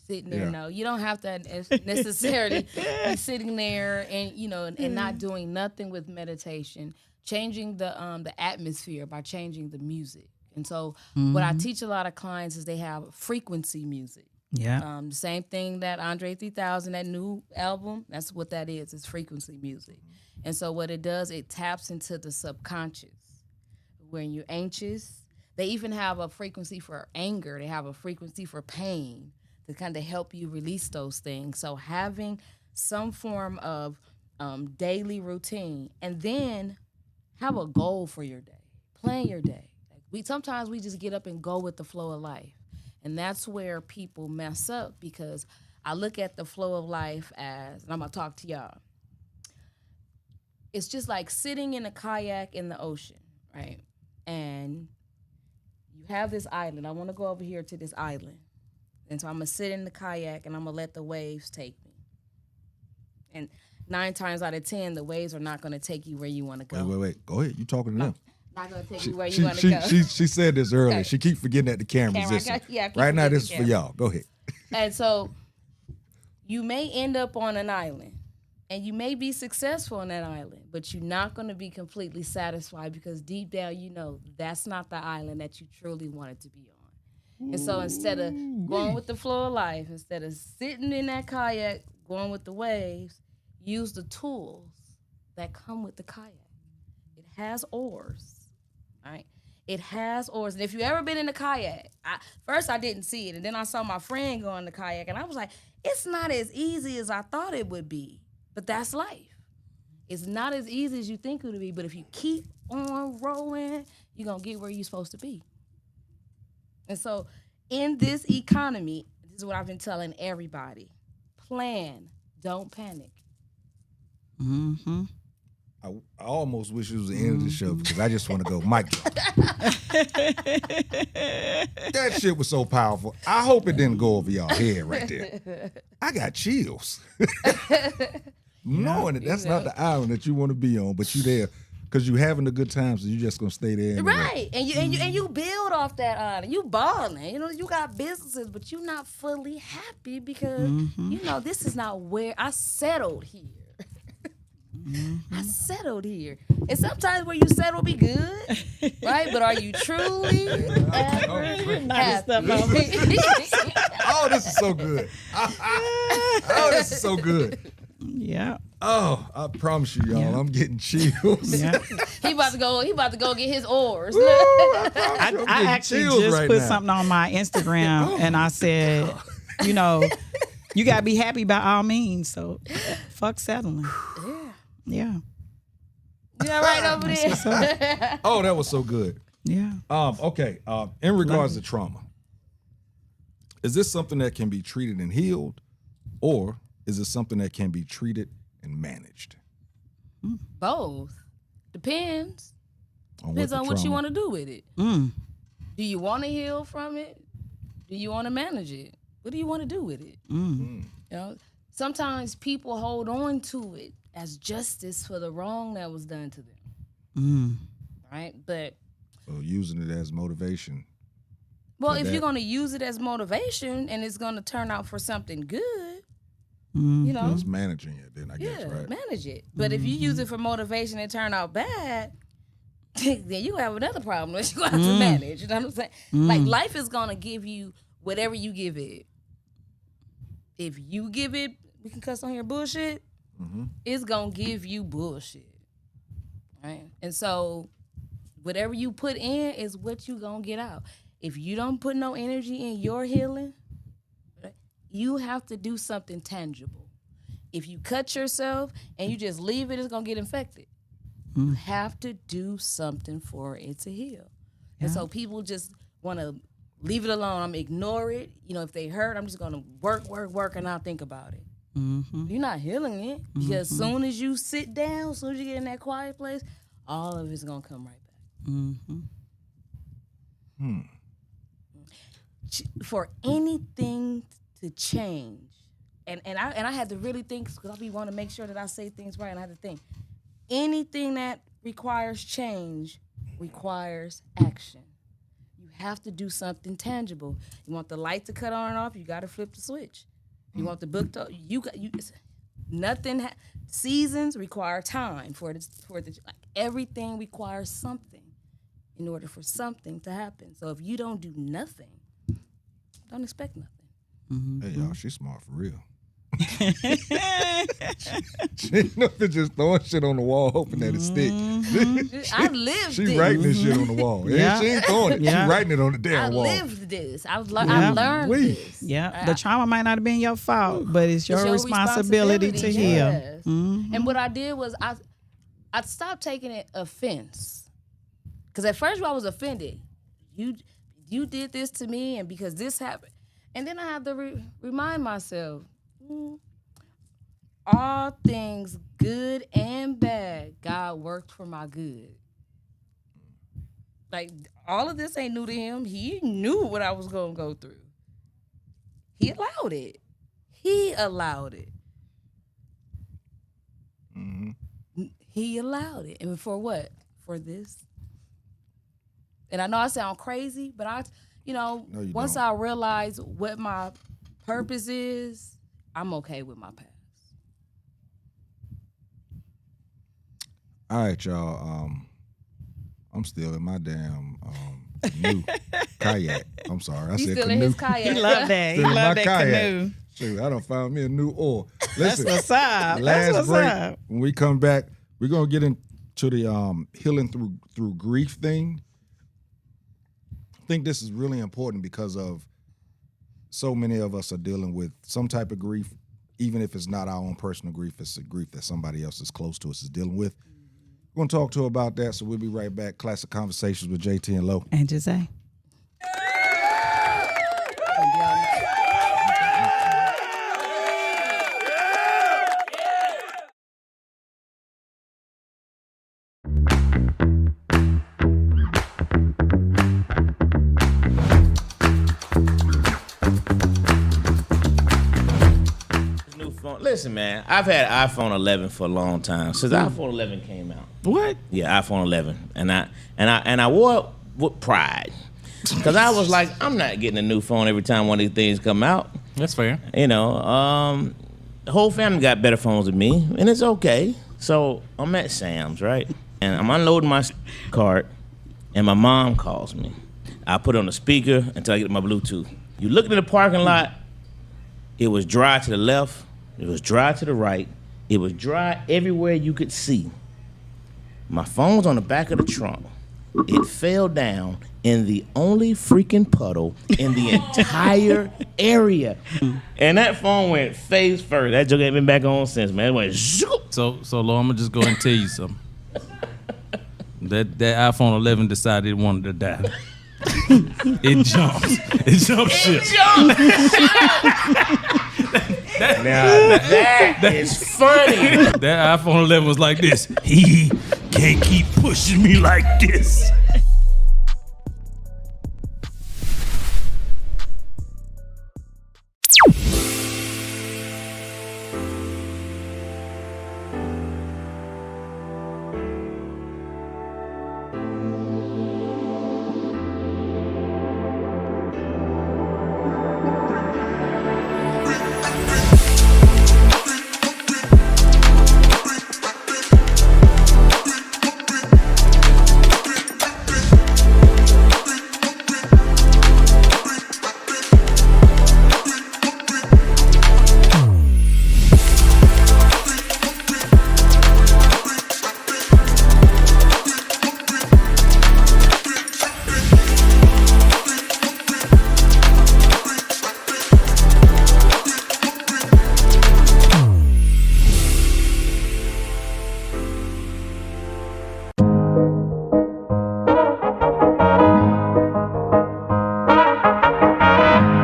sitting there. No, you don't have to necessarily be sitting there and, you know, and not doing nothing with meditation. Changing the atmosphere by changing the music. And so what I teach a lot of clients is they have frequency music. Yeah. The same thing that Andre 3000, that new album, that's what that is. It's frequency music. And so what it does, it taps into the subconscious. When you're anxious, they even have a frequency for anger. They have a frequency for pain to kind of help you release those things. So having some form of daily routine, and then have a goal for your day. Plan your day. Sometimes we just get up and go with the flow of life. And that's where people mess up, because I look at the flow of life as, and I'm going to talk to y'all, it's just like sitting in a kayak in the ocean, right? And you have this island. I want to go over here to this island. And so I'm going to sit in the kayak and I'm going to let the waves take me. And 9 times out of 10, the waves are not going to take you where you want to go. Wait. Go ahead. You talking to them. Not going to take you where you want to go. She said this earlier. Okay. She keep forgetting that the camera's Camera, this. yeah, I keep Right now, forgetting this is the for y'all. Go ahead. And so you may end up on an island and you may be successful on that island, but you're not going to be completely satisfied because deep down, you know, that's not the island that you truly wanted to be on. And so instead of going with the flow of life, instead of sitting in that kayak, going with the waves, use the tools that come with the kayak. It has oars, right? It has oars. And if you've ever been in a kayak, first I didn't see it. And then I saw my friend go in the kayak. And I was like, it's not as easy as I thought it would be. But that's life. It's not as easy as you think it would be. But if you keep on rowing, you're going to get where you're supposed to be. And so in this economy, this is what I've been telling everybody. Plan. Don't panic. Mm-hmm. I almost wish it was the end of the show because I just want to go mic drop. That shit was so powerful. I hope it didn't go over y'all head right there. I got chills. Knowing that that's not the island that you want to be on, but you there because you having a good time, so you just gonna stay there. Right, and you build off that island. You balling. You know, you got businesses, but you're not fully happy because you know this is not where I settled here. I settled here. And sometimes where you settle be good, right? But are you truly ever happy? Oh, this is so good. Oh, this is so good. Yeah. Oh, I promise you, y'all, I'm getting chills. Yeah. He about to go get his oars. I actually just right put now. something on my Instagram and I said, you know, you gotta be happy by all means. So fuck settling. Yeah. Yeah, right over there. Oh, that was so good. Yeah. Okay. In regards to trauma, is this something that can be treated and healed, or is it something that can be treated and managed? Both. Depends. On Depends on what you trauma- want to do with it. Mm. Do you want to heal from it? Do you want to manage it? What do you want to do with it? Mm. You know, sometimes people hold on to it as justice for the wrong that was done to them. Mm. Right? But So using it as motivation. well, For if that. you're going to use it as motivation and it's going to turn out for something good, Mm. you know, That's managing it, then I guess, yeah, right? manage it. But if you use it for motivation and turn out bad, then you have another problem that you have to manage. You know what I'm saying? Like life is gonna give you whatever you give it. If you give it, we can cuss on here bullshit. It's gonna give you bullshit, right? And so, whatever you put in is what you gonna get out. If you don't put no energy in your healing, right, you have to do something tangible. If you cut yourself and you just leave it, it's gonna get infected. You have to do something for it to heal. And so people just want to leave it alone. I'm ignore it. You know, if they hurt, I'm just gonna work, and not think about it. You're not healing it because soon as you sit down, soon as you get in that quiet place, all of it's gonna come right back. For anything to change, and I had to really think because I be want to make sure that I say things right, and I had to think. Anything that requires change requires action. You have to do something tangible. You want the light to cut on and off, you got to flip the switch. You want the book to seasons require time for it. Like everything requires something in order for something to happen. So if you don't do nothing, don't expect nothing. Hey, y'all, she's smart for real. She ain't nothing just throwing shit on the wall hoping that it stick. I lived She this. writing this shit on the wall. Yeah. She ain't throwing it. Yeah. She writing it on the I damn wall. lived this. I learned Wait. this. Yeah. The trauma might not have been your fault, but it's your, It's your responsibility to heal. yes. And what I did was I stopped taking it offense. Because at first I was offended. You did this to me, and because this happened. And then I had to remind myself, all things good and bad, God worked for my good. Like, all of this ain't new to him. He knew what I was going to go through. he allowed it. He allowed it. He allowed it. And for what? For this. And I know I sound crazy, but once I realize what my purpose is, I'm okay with my past. All right, y'all. I'm still in my damn new kayak. I'm sorry. I He's said still canoe. in his kayak. He love that. He Still in love my that kayak. canoe. Shoot, I done found me a new oar. That's Listen, what's up. That's last what's break, up. when we come back, we're gonna get into the healing through grief thing. I think this is really important because of so many of us are dealing with some type of grief, even if it's not our own personal grief, it's a grief that somebody else is close to us is dealing with. We're gonna talk to her about that, so we'll be right back. Classic Conversations with JT and Lo. And Jose. New phone. Listen, man, I've had iPhone 11 for a long time since iPhone 11 came out. What? Yeah, iPhone 11, and I wore it with pride because I was like, I'm not getting a new phone every time one of these things come out. That's fair. You know, the whole family got better phones than me, and it's okay. So I'm at Sam's, right, and I'm unloading my cart, and my mom calls me. I put it on the speaker until I get my Bluetooth. You look in the parking lot, it was dry to the left, it was dry to the right, it was dry everywhere you could see. My phone's on the back of the trunk. It fell down in the only freaking puddle in the entire area. And that phone went face first. That joke ain't been back on since, man. It went zoop. So Lord, I'm gonna just go and tell you something. That iPhone 11 decided it wanted to die. It jumped. It jumped ship. Now that is funny. That iPhone 11 was like this. He can't keep pushing me like this.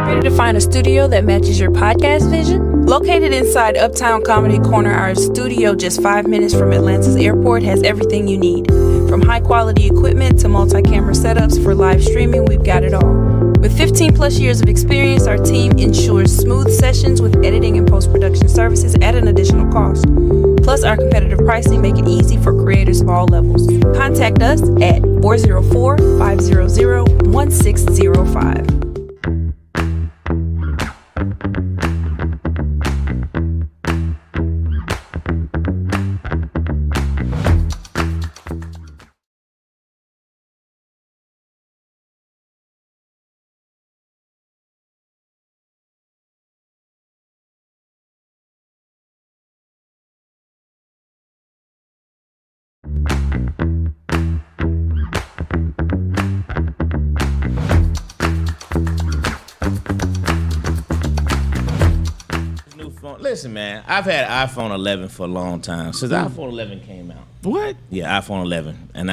Ready to find a studio that matches your podcast vision? Located inside Uptown Comedy Corner, our studio just 5 minutes from Atlanta's airport has everything you need. From high-quality equipment to multi-camera setups for live streaming, we've got it all. With 15 plus years of experience, our team ensures smooth sessions with editing and post-production services at an additional cost. Plus, our competitive pricing make it easy for creators of all levels. Contact us at 404-500-1605. New phone. Listen, man, I've had iPhone 11 for a long time since iPhone 11 came out. What? Yeah, iPhone 11, and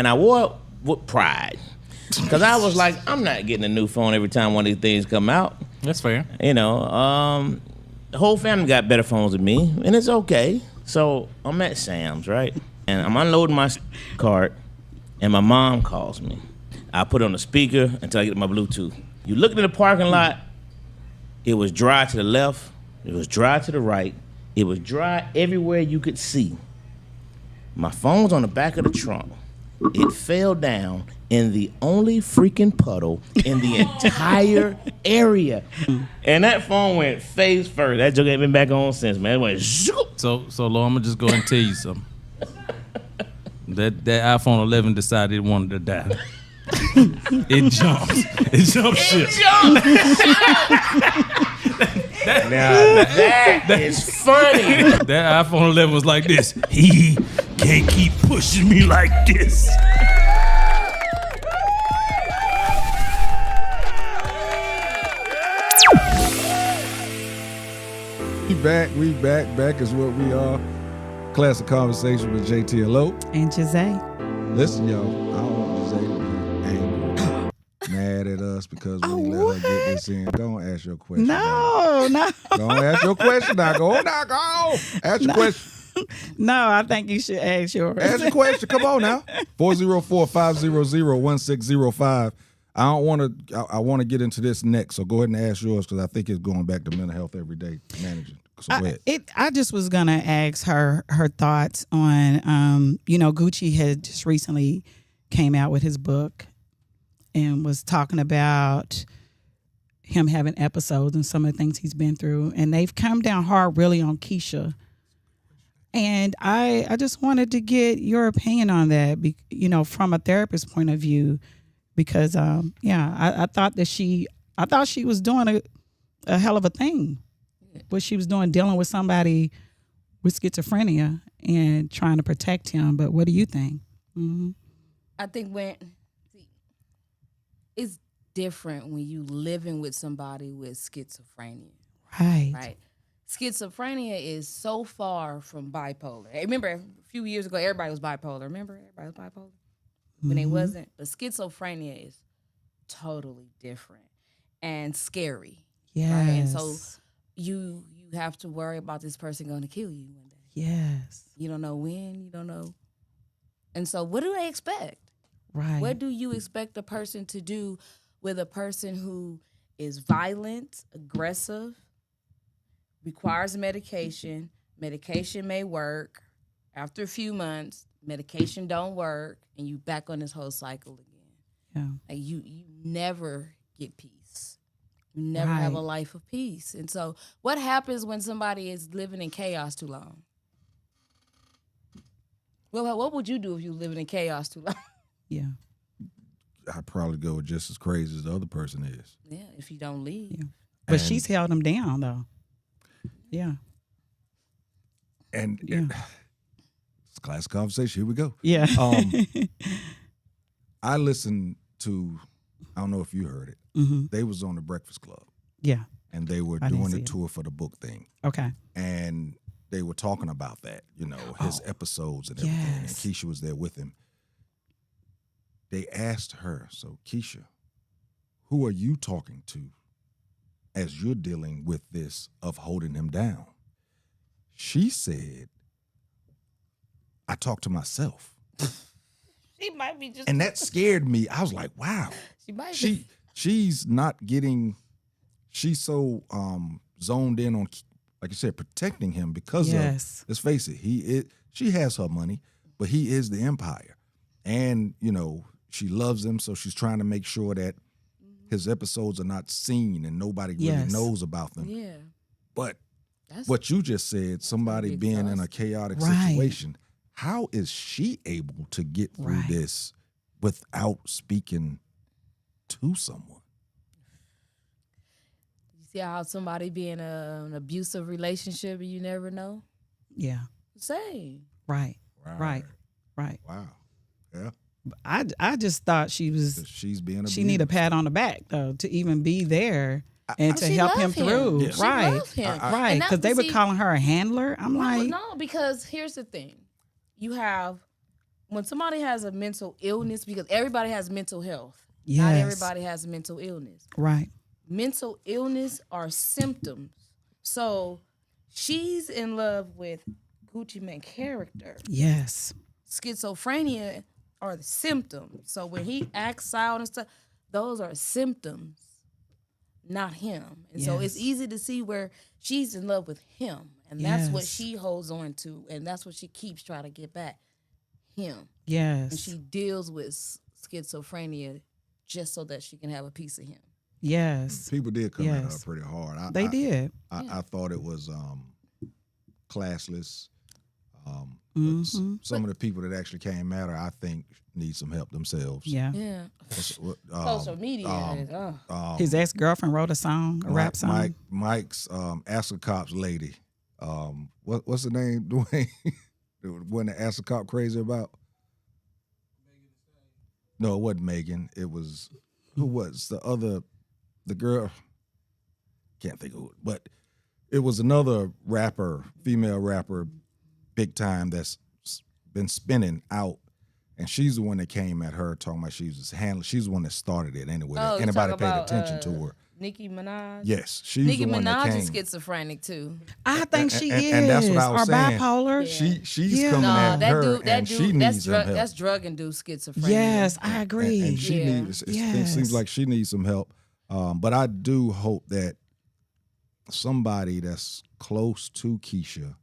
I wore it with pride because I was like, I'm not getting a new phone every time one of these things come out. That's fair. You know, the whole family got better phones than me, and it's okay. So I'm at Sam's, right, and I'm unloading my cart, and my mom calls me. I put it on the speaker until I get my Bluetooth. You look in the parking lot, It was dry to the left. It was dry to the right. It was dry everywhere you could see. My phone's on the back of the trunk. It fell down in the only freaking puddle in the entire area. And that phone went face first. That joke ain't been back on since, man. It went zoop. So Lord, I'm gonna just go and tell you something. That iPhone 11 decided it wanted to die. It jumped. It jumped ship. That is funny. That iPhone 11 was like this. He can't keep pushing me like this. We back is what we are. Classic Conversation with JTLO. And Jose. Listen, y'all, I don't want Jose to be angry, mad at us because we let her get this in. Don't ask your question. No. Don't ask your question now. Go. Ask your question. No, I think you should ask yours. Ask your question. Come on now. 404-500-1605. I want to get into this next, so go ahead and ask yours because I think it's going back to mental health every day managing. So go ahead. I just was gonna ask her thoughts on Gucci had just recently came out with his book and was talking about him having episodes and some of the things he's been through, and they've come down hard really on Keisha. And I just wanted to get your opinion on that, from a therapist point of view, because I thought she was doing a hell of a thing. What she was doing, dealing with somebody with schizophrenia and trying to protect him. But what do you think? Mm-hmm. I think it's different when you living with somebody with schizophrenia. Right. Schizophrenia is so far from bipolar. Hey, remember, a few years ago, everybody was bipolar. Remember, everybody was bipolar? When they wasn't. But schizophrenia is totally different and scary. Yes. Right? And so you have to worry about this person going to kill you one day. Yes. You don't know when, you don't know. And so what do they expect? Right. What do you expect a person to do with a person who is violent, aggressive, requires medication? Medication may work. After a few months, medication don't work, and you back on this whole cycle again. Yeah. Like you never get peace. You never have a life of peace. And so what happens when somebody is living in chaos too long? Well, what would you do if you were living in chaos too long? Yeah. I'd probably go just as crazy as the other person is. Yeah, if you don't leave. Yeah. But she's held him down, though. Yeah. And it's a classic conversation. Here we go. Yeah. I listened to, I don't know if you heard it. Mm-hmm. They was on the Breakfast Club. Yeah. And they were doing the tour for the book thing. Okay. And they were talking about that, his episodes and everything. And Yes. Keisha was there with him. They asked her, so Keisha, who are you talking to as you're dealing with this of holding him down? She said, I talk to myself. She might be just. And that scared me. I was like, wow. She might be. She's not getting, she's so zoned in on, like you said, protecting him because of, let's face it, she has her money, but he is the empire. And, she loves him, so she's trying to make sure that his episodes are not seen and nobody really knows about them. Yeah. But what you just said, somebody being in a chaotic situation, how is she able to get through this without speaking to someone? You see how somebody be in an abusive relationship and you never know? Yeah. Same. Right. Wow. Yeah. I just thought she's being abused. She need a pat on the back though to even be there and to help him through. Yeah. Right. Love him. Right. Because they were calling her a handler. I'm like, no, because here's the thing. You have, when somebody has a mental illness, because everybody has mental health. Yes. Not everybody has mental illness. Right. Mental illness are symptoms. So she's in love with Gucci Mane's character. Yes. Schizophrenia are the symptoms. So when he acts out and stuff, those are symptoms, not him. And so it's Yes. easy to see where she's in love with him. And that's what Yes. she holds on to. And that's what she keeps trying to get back. Him. And Yes. she deals with schizophrenia just so that she can have a piece of him. Yes. People did come at her Yes. pretty hard. They did. I thought it was classless. Some of the people that actually came at her, I think, need some help themselves. Yeah. Yeah. Um, Social media is, His ex-girlfriend wrote a song, a rap song. Mike's Ask a Cop's lady. What's the name, Dwayne? The one that Ask a Cop crazy about? No, it wasn't Megan. It was, who was the girl? Can't think of it. But it was another rapper, female rapper, big time, that's been spinning out. And she's the one that came at her talking about she's the one that started it anyway. Oh, you Anybody talk paid about, attention to her. Nicki Minaj? Yes, she's Nicki the one that Minaj came. is schizophrenic too. I think she is. And that's what I was or saying. bipolar. She's Yeah. coming No, at that her, dude, and she needs some help. that's drug induced schizophrenia. Yes, I agree. And she Yeah. needs. It Yes. seems like she needs some help. But I do hope that somebody that's close to Keisha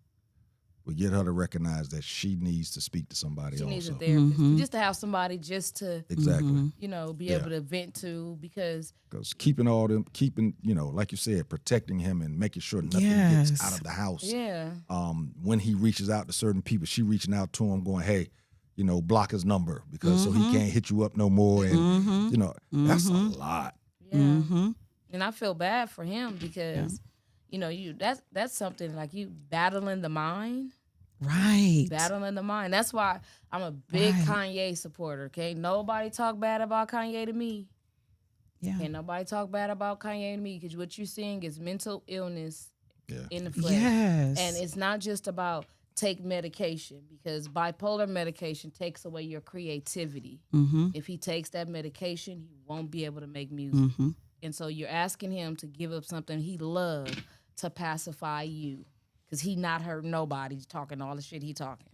will get her to recognize that she needs to speak to somebody She also. needs a therapist. Just to have somebody just to, Exactly. be Yeah. able to vent to, because Because keeping, like you said, protecting him and making sure nothing Yes. gets out of the house. yeah. When he reaches out to certain people, she reaching out to him going, hey, block his number because so he can't hit you up no more. And, that's a lot. Yeah. And I feel bad for him because, that's something like you battling the mind. Right. Battling the mind. That's why I'm a big Right. Kanye supporter. Okay, nobody talk bad about Kanye to me. Yeah. Can't nobody talk bad about Kanye to me, because what you're seeing is mental illness Yeah. in the flesh. Yes. And it's not just about take medication, because bipolar medication takes away your creativity. If he takes that medication, he won't be able to make music. And so you're asking him to give up something he loved to pacify you, because he not hurt nobody talking all the shit he talking.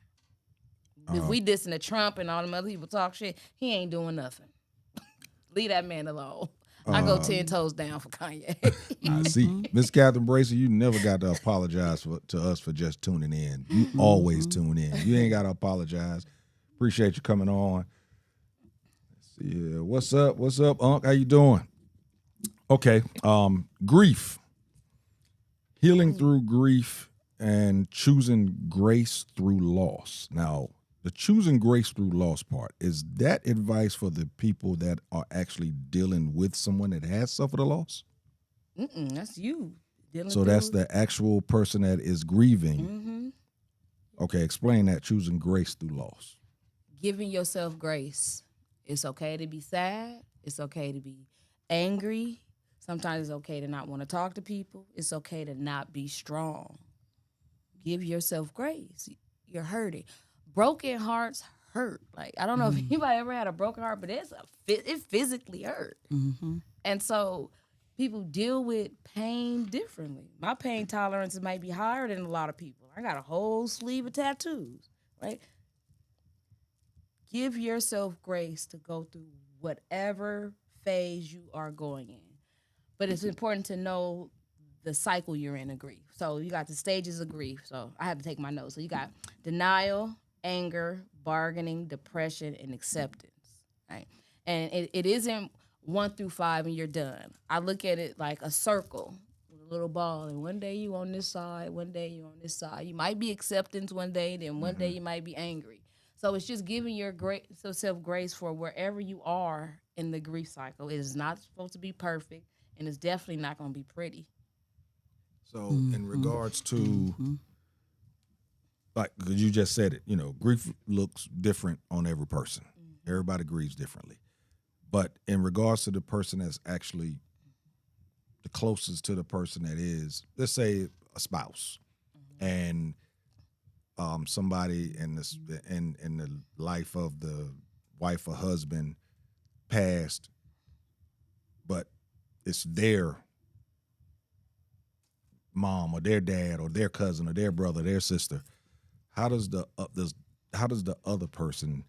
If we dissing the Trump and all them other people talk shit, he ain't doing nothing. Leave that man alone. I go 10 toes down for Kanye. I see, Miss Catherine Bracer, you never got to apologize to us for just tuning in. You always tune in. You ain't got to apologize. Appreciate you coming on. Let's see here. What's up, Unc? How you doing? Okay. Grief. Healing through grief and choosing grace through loss. Now, the choosing grace through loss part, is that advice for the people that are actually dealing with someone that has suffered a loss? That's you. Dealing So that's through- the actual person that is grieving. Okay, explain that, choosing grace through loss. Giving yourself grace. It's okay to be sad. It's okay to be angry. Sometimes it's okay to not want to talk to people. It's okay to not be strong. Give yourself grace. You're hurting. Broken hearts hurt. Like, I don't know if anybody ever had a broken heart, but it physically hurt. And so people deal with pain differently. My pain tolerance might be higher than a lot of people. I got a whole sleeve of tattoos, right? Give yourself grace to go through whatever phase you are going in. But it's important to know the cycle you're in of grief. So you got the stages of grief. So I had to take my notes. So you got denial, anger, bargaining, depression, and acceptance. Right? And it isn't 1 through 5 and you're done. I look at it like a circle with a little ball. And one day you on this side, one day you on this side. You might be acceptance one day, then one day you might be angry. So it's just giving yourself grace for wherever you are in the grief cycle. It is not supposed to be perfect, and it's definitely not going to be pretty. So in regards to, like, 'cause you just said it, grief looks different on every person. Everybody grieves differently. But in regards to the person that's actually the closest to the person that is, let's say a spouse, and somebody in the life of the wife or husband passed, but it's their mom or their dad or their cousin or their brother, their sister. How does the other person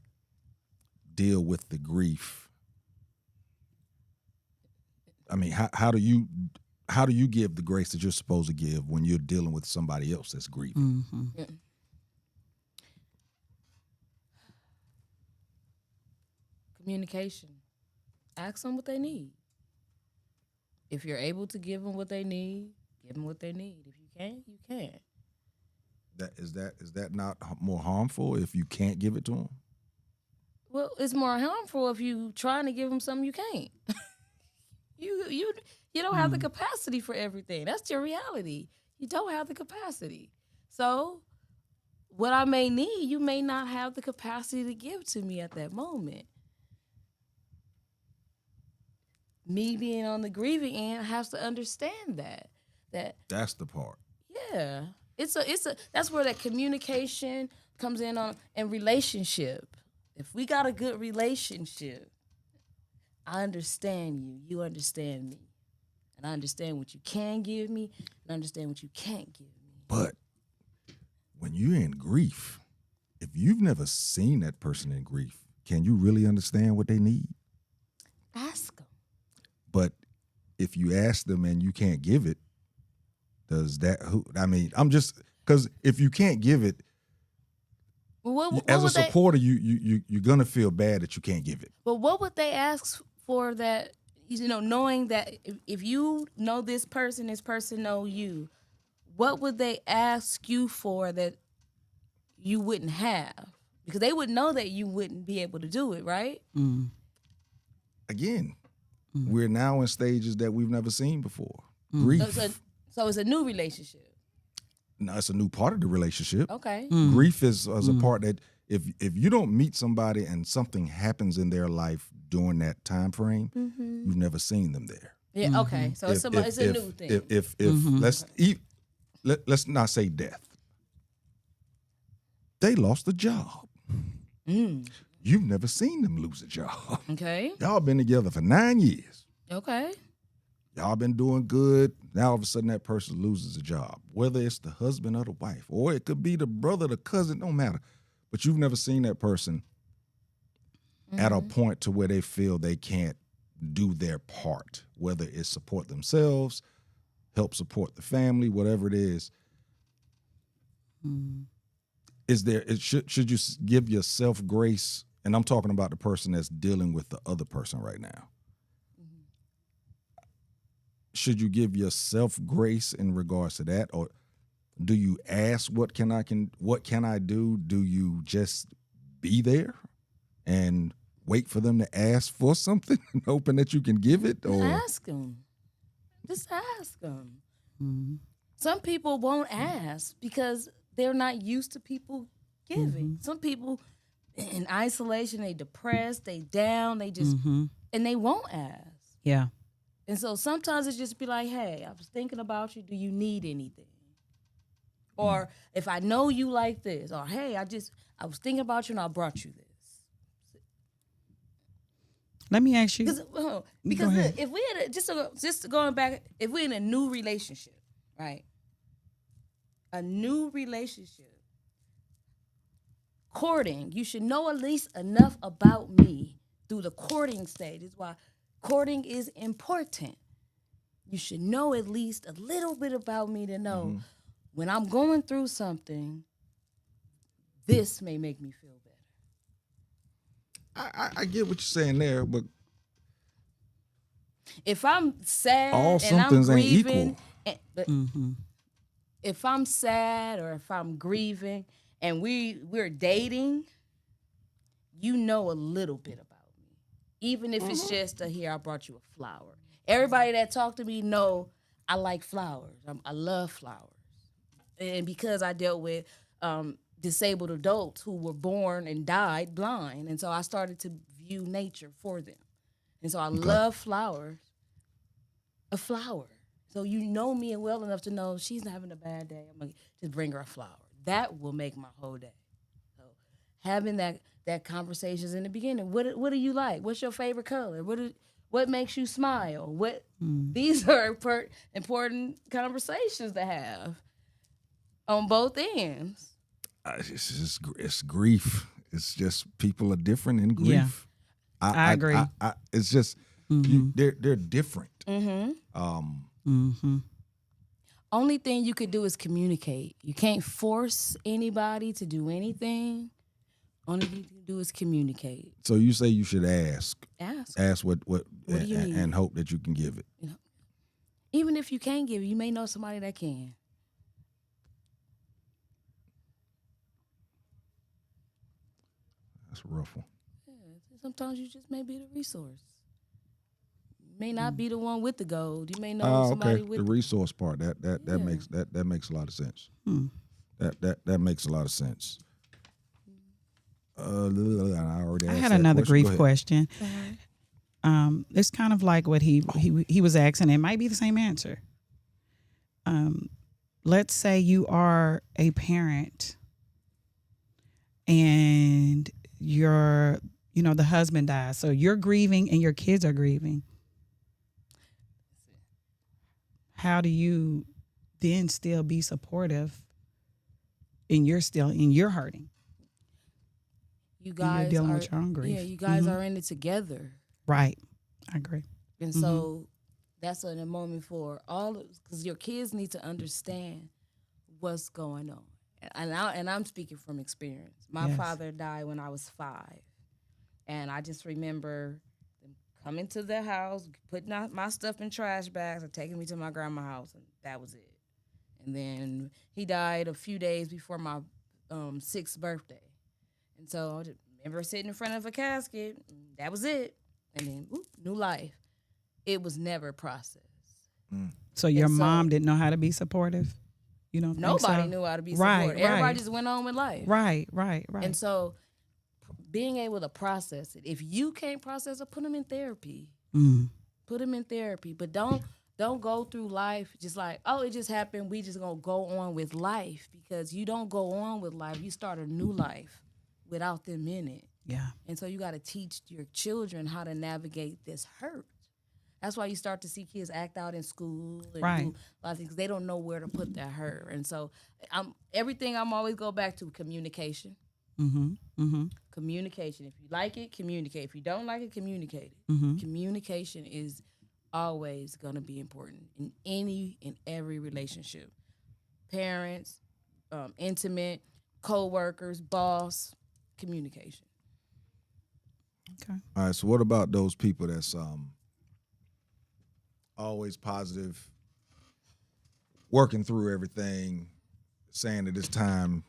deal with the grief I mean, how do you give the grace that you're supposed to give when you're dealing with somebody else that's grieving? Yeah. Communication. Ask them what they need. If you're able to give them what they need, give them what they need. If you can't, you can't. Is that not more harmful if you can't give it to them? Well, it's more harmful if you trying to give them something you can't. you don't have the capacity for everything. That's your reality. You don't have the capacity. So what I may need, you may not have the capacity to give to me at that moment. Me being on the grieving end has to understand that. That's the part. Yeah. It's a that's where that communication comes in on and relationship. If we got a good relationship, I understand you, you understand me. And I understand what you can give me, and I understand what you can't give me. But when you're in grief, if you've never seen that person in grief, can you really understand what they need? Ask them. But if you ask them and you can't give it, I'm just, because if you can't give it, as a supporter, you're gonna feel bad that you can't give it. But what would they ask for that, knowing that if you know this person know you, what would they ask you for that you wouldn't have? Because they would know that you wouldn't be able to do it, right? Again, we're now in stages that we've never seen before. Grief. So it's a new relationship. No, it's a new part of the relationship. Okay. Grief is a part that if you don't meet somebody and something happens in their life during that time frame, you've never seen them there. Yeah. Okay. So it's a new thing. If let's not say death. They lost a job. You've never seen them lose a job. Okay. Y'all been together for 9 years. Okay. Y'all been doing good. Now all of a sudden that person loses a job, whether it's the husband or the wife, or it could be the brother, the cousin, don't matter. But you've never seen that person at a point to where they feel they can't do their part, whether it's support themselves, help support the family, whatever it is. Should you give yourself grace? And I'm talking about the person that's dealing with the other person right now. Should you give yourself grace in regards to that, or do you ask what can I do? Do you just be there and wait for them to ask for something and hoping that you can give it? Or Ask them. Just ask them. Some people won't ask because they're not used to people giving. Some people in isolation, they depressed, they down, they just and they won't ask. Yeah. And so sometimes it's just be like, hey, I was thinking about you. Do you need anything? Or if I know you like this, or hey, I was thinking about you and I brought you this. Let me ask you. Because look, if we had just going back, if we're in a new relationship, right? A new relationship, courting, you should know at least enough about me through the courting stage. Is why courting is important. You should know at least a little bit about me to know when I'm going through something, this may make me feel better. I get what you're saying there, but if I'm sad all and somethings I'm ain't grieving, equal. If I'm sad or if I'm grieving and we're dating, you know a little bit about me. Even if it's just here, I brought you a flower. Everybody that talk to me know I like flowers. I love flowers. And because I dealt with disabled adults who were born and died blind, and so I started to view nature for them. And so I love flowers. A flower. So you know me well enough to know she's not having a bad day. I'm going to just bring her a flower. That will make my whole day. So having that conversations in the beginning. What do you like? What's your favorite color? What makes you smile? These are important conversations to have on both ends. It's grief. It's just people are different in grief. Yeah. I agree. It's just They're different. Only thing you could do is communicate. You can't force anybody to do anything. Only thing you can do is communicate. So you say you should ask what do you need? and hope that you can give it. Even if you can't give it, you may know somebody that can. That's a rough one. Sometimes you just may be the resource. You may not be the one with the gold. You may know somebody with the resource part. That makes a lot of sense. That makes a lot of sense. I had another grief question. It's kind of like what he was asking. It might be the same answer. Let's say you are a parent and the husband dies, so you're grieving and your kids are grieving. How do you then still be supportive and you're hurting? You guys you're dealing are, with your own grief. Yeah, you guys are in it together. Right. I agree. And so that's a moment for because your kids need to understand what's going on. And I'm speaking from experience. My father died when I was 5. And I just remember them coming to the house, putting out my stuff in trash bags and taking me to my grandma's house, and that was it. And then he died a few days before my 6th birthday. And so I just remember sitting in front of a casket, and that was it. And then, new life. It was never processed. So your mom didn't know how to be supportive? You don't think Nobody so? knew how to be supportive. Right. Everybody just went on with life. Right. And so being able to process it. If you can't process it, put them in therapy. Put them in therapy. But don't go through life just like, oh, it just happened. We just going to go on with life. Because you don't go on with life. You start a new life without them in it. Yeah. And so you got to teach your children how to navigate this hurt. That's why you start to see kids act out in school and do a lot of things. They don't know where to put that hurt. And so I'm always go back to communication. Communication. If you like it, communicate. If you don't like it, communicate it. Communication is always going to be important in any and every relationship. Parents, intimate, co-workers, boss, communication. Okay. All right. So what about those people that's always positive, working through everything, saying that it's time,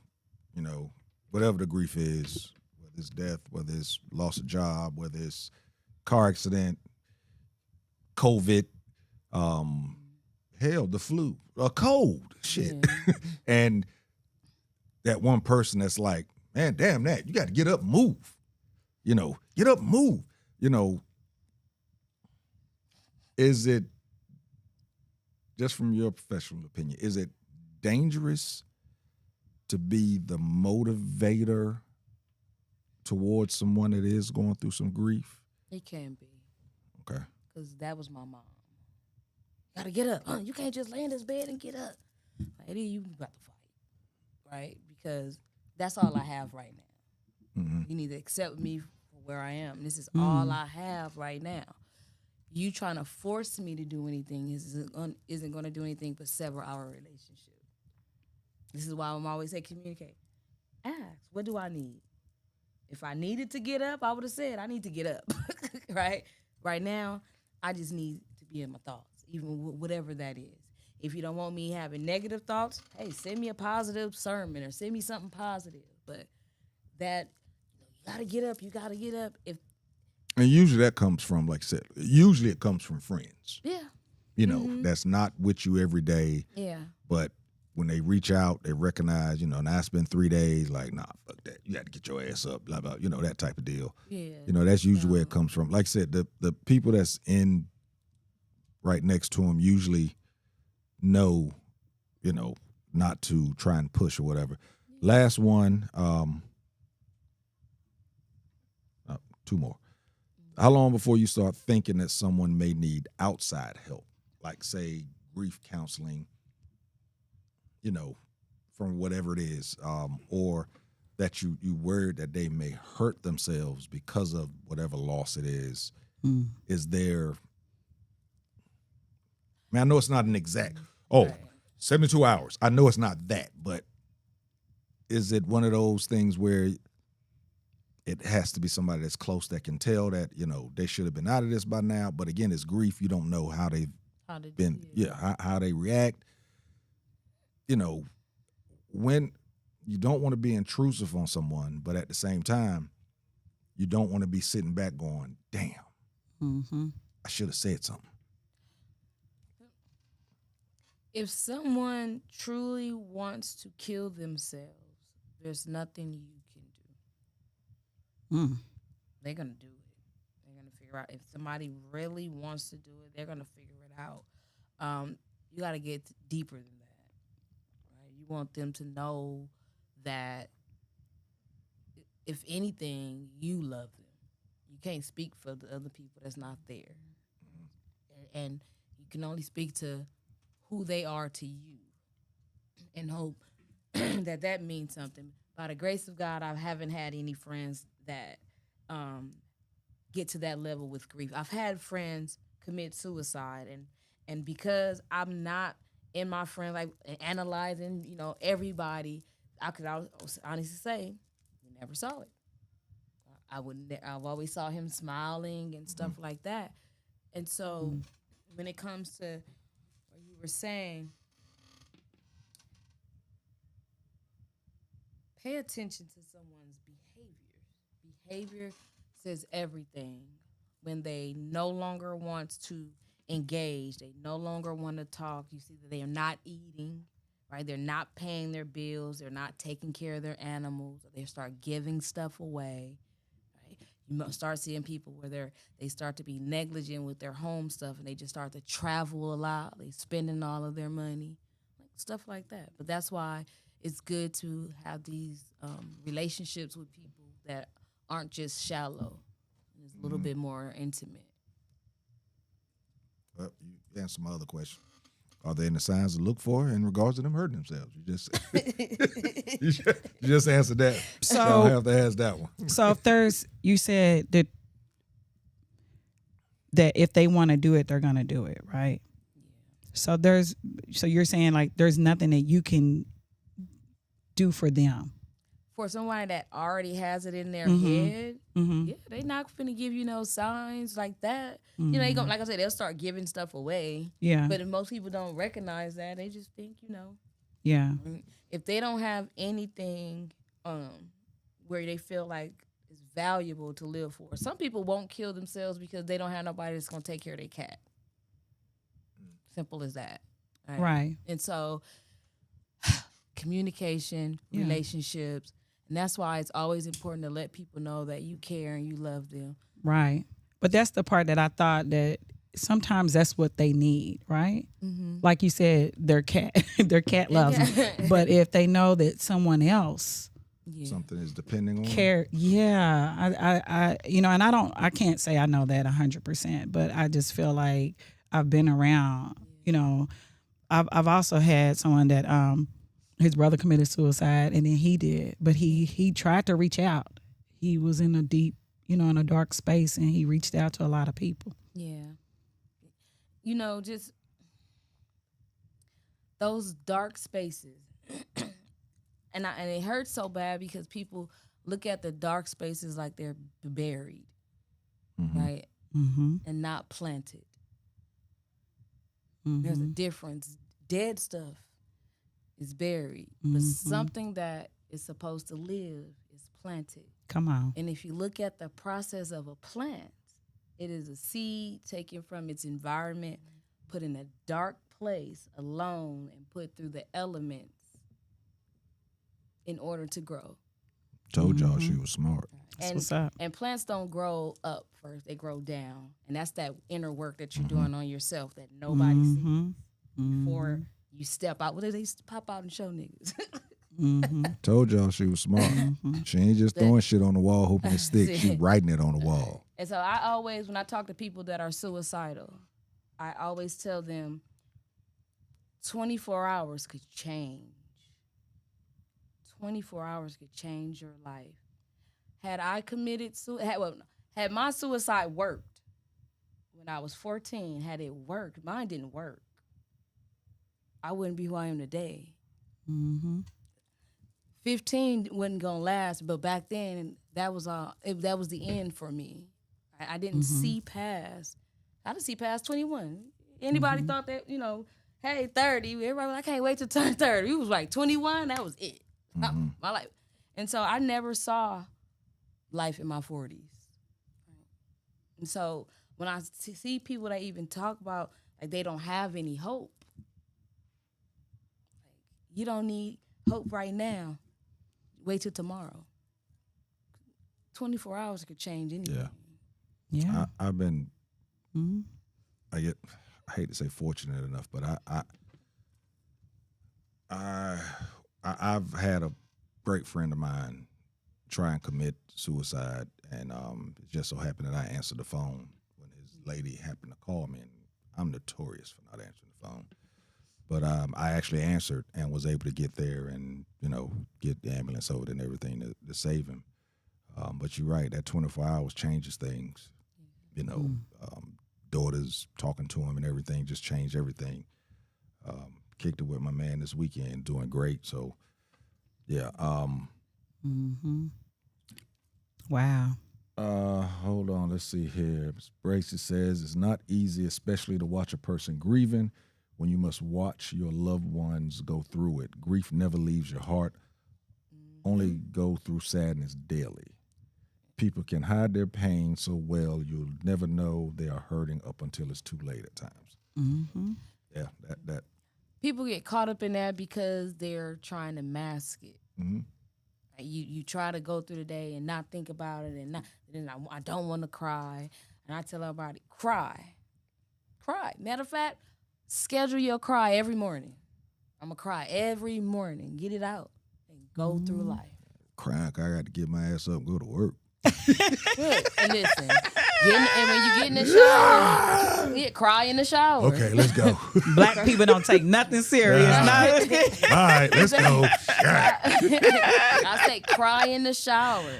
whatever the grief is, whether it's death, whether it's loss of job, whether it's car accident, COVID, the flu, a cold, shit. And that one person that's like, man, damn that, you got to get up and move. Get up and move. Is it, just from your professional opinion, is it dangerous to be the motivator towards someone that is going through some grief? It can be. Okay. Because that was my mom. Gotta get up. You can't just lay in this bed and get up. Lady, you about to fight. Right? Because that's all I have right now. You need to accept me for where I am. This is all I have right now. You trying to force me to do anything isn't going to do anything but sever our relationship. This is why I'm always say communicate. Ask, what do I need? If I needed to get up, I would have said I need to get up, right? Right now, I just need to be in my thoughts, even whatever that is. If you don't want me having negative thoughts, hey, send me a positive sermon or send me something positive. But that, you got to get up, you got to get up. And usually that comes from, like I said, usually it comes from friends. Yeah. That's not with you every day. Yeah. But when they reach out, they recognize, now it's been 3 days, like, nah, fuck that. You got to get your ass up, blah, blah, that type of deal. Yeah. That's usually where it comes from. Like I said, the people that's in right next to them usually know, not to try and push or whatever. Last one, 2 more. How long before you start thinking that someone may need outside help, like, say, grief counseling, from whatever it is, or that you worried that they may hurt themselves because of whatever loss it is? Is there? I mean, I know it's not an exact. 72 hours. I know it's not that, but is it one of those things where it has to be somebody that's close that can tell that, you know, they should have been out of this by now? But again, it's grief. You don't know how they've been, how they react. You know, when you don't want to be intrusive on someone, but at the same time, you don't want to be sitting back going, damn, I should have said something. If someone truly wants to kill themselves, there's nothing you can do. They're going to do it. They're going to figure out. If somebody really wants to do it, they're going to figure it out. You got to get deeper than that. Right? You want them to know that, if anything, you love them. You can't speak for the other people that's not there. And you can only speak to who they are to you, and hope that means something. By the grace of God, I haven't had any friends that get to that level with grief. I've had friends commit suicide, and because I'm not in my friend like analyzing, you know, everybody, I could honestly say we never saw it. I've always saw him smiling and stuff like that, and so when it comes to were saying, pay attention to someone's behavior. Behavior says everything. When they no longer want to engage, they no longer want to talk, you see that they are not eating, right? They're not paying their bills, they're not taking care of their animals, they start giving stuff away. You start seeing people where they start to be negligent with their home stuff, and they just start to travel a lot. They spending all of their money, stuff like that. But that's why it's good to have these relationships with people that aren't just shallow. It's a little bit more intimate. Well, you answered my other question. Are there any signs to look for in regards to them hurting themselves? You just you just answered that. So I don't have to ask that one. So if there's, you said that if they want to do it, they're gonna do it, right? So you're saying like there's nothing that you can do for them. For somebody that already has it in their head, yeah, they not finna give you no signs like that. You know, they like I said, they'll start giving stuff away. Yeah. But if most people don't recognize that, they just think, you know. Yeah. If they don't have anything where they feel like it's valuable to live for. Some people won't kill themselves because they don't have nobody that's gonna take care of their cat. Simple as that. Right. And so communication, relationships, and that's why it's always important to let people know that you care and you love them. Right. But that's the part that I thought that sometimes that's what they need, right? Like you said, their cat loves them. But if they know that someone else something is depending on care, I you know, and I can't say I know that 100%, but I just feel like I've been around, you know. I've also had someone that his brother committed suicide, and then he did, but he tried to reach out. He was in a deep, you know, in a dark space, and he reached out to a lot of people. Yeah. You know, just those dark spaces. and it hurts so bad because people look at the dark spaces like they're buried, right? And not planted. There's a difference. Dead stuff is buried, but something that is supposed to live is planted. Come on. And if you look at the process of a plant, it is a seed taken from its environment, put in a dark place alone, and put through the elements in order to grow. Told y'all she was smart. That's what's up. And plants don't grow up first, they grow down. And that's that inner work that you're doing on yourself that nobody sees before you step out. What do they pop out and show niggas? Told y'all she was smart. She ain't just throwing shit on the wall hoping it sticks. She writing it on the wall. And so I always, when I talk to people that are suicidal, I always tell them 24 hours could change. 24 hours could change your life. Had I committed suicide, had my suicide worked, when I was 14, had it worked, mine didn't work, I wouldn't be who I am today. 15 wasn't gonna last, but back then that was that was the end for me. I didn't see past. I didn't see past 21. Anybody thought that, hey, 30, everybody was like, I can't wait to turn 30. It was like 21, that was it. My life. And so I never saw life in my 40s. And so when I see people that even talk about like they don't have any hope, like, you don't need hope right now. Wait till tomorrow. 24 hours could change anything. Yeah. I've been, I hate to say fortunate enough, but I've had a great friend of mine try and commit suicide, and it just so happened that I answered the phone when his lady happened to call me, and I'm notorious for not answering the phone. But I actually answered and was able to get there and, get the ambulance over there and everything to save him. But you're right, that 24 hours changes things. Daughters talking to him and everything just changed everything. Kicked it with my man this weekend, doing great. So, yeah. Wow. Hold on, let's see here. Bracy says, it's not easy, especially to watch a person grieving when you must watch your loved ones go through it. Grief never leaves your heart, only go through sadness daily. People can hide their pain so well you'll never know they are hurting up until it's too late at times. Yeah, that. People get caught up in that because they're trying to mask it. Like you try to go through the day and not think about it, and I don't want to cry, and I tell everybody, cry. Matter of fact, schedule your cry every morning. I'm gonna cry every morning. Get it out and go through life. Crying, I got to get my ass up and go to work. Good. And listen, and when you get in the shower, cry in the shower. Okay, let's go. Black people don't take nothing serious. All right, let's go. I say cry in the shower.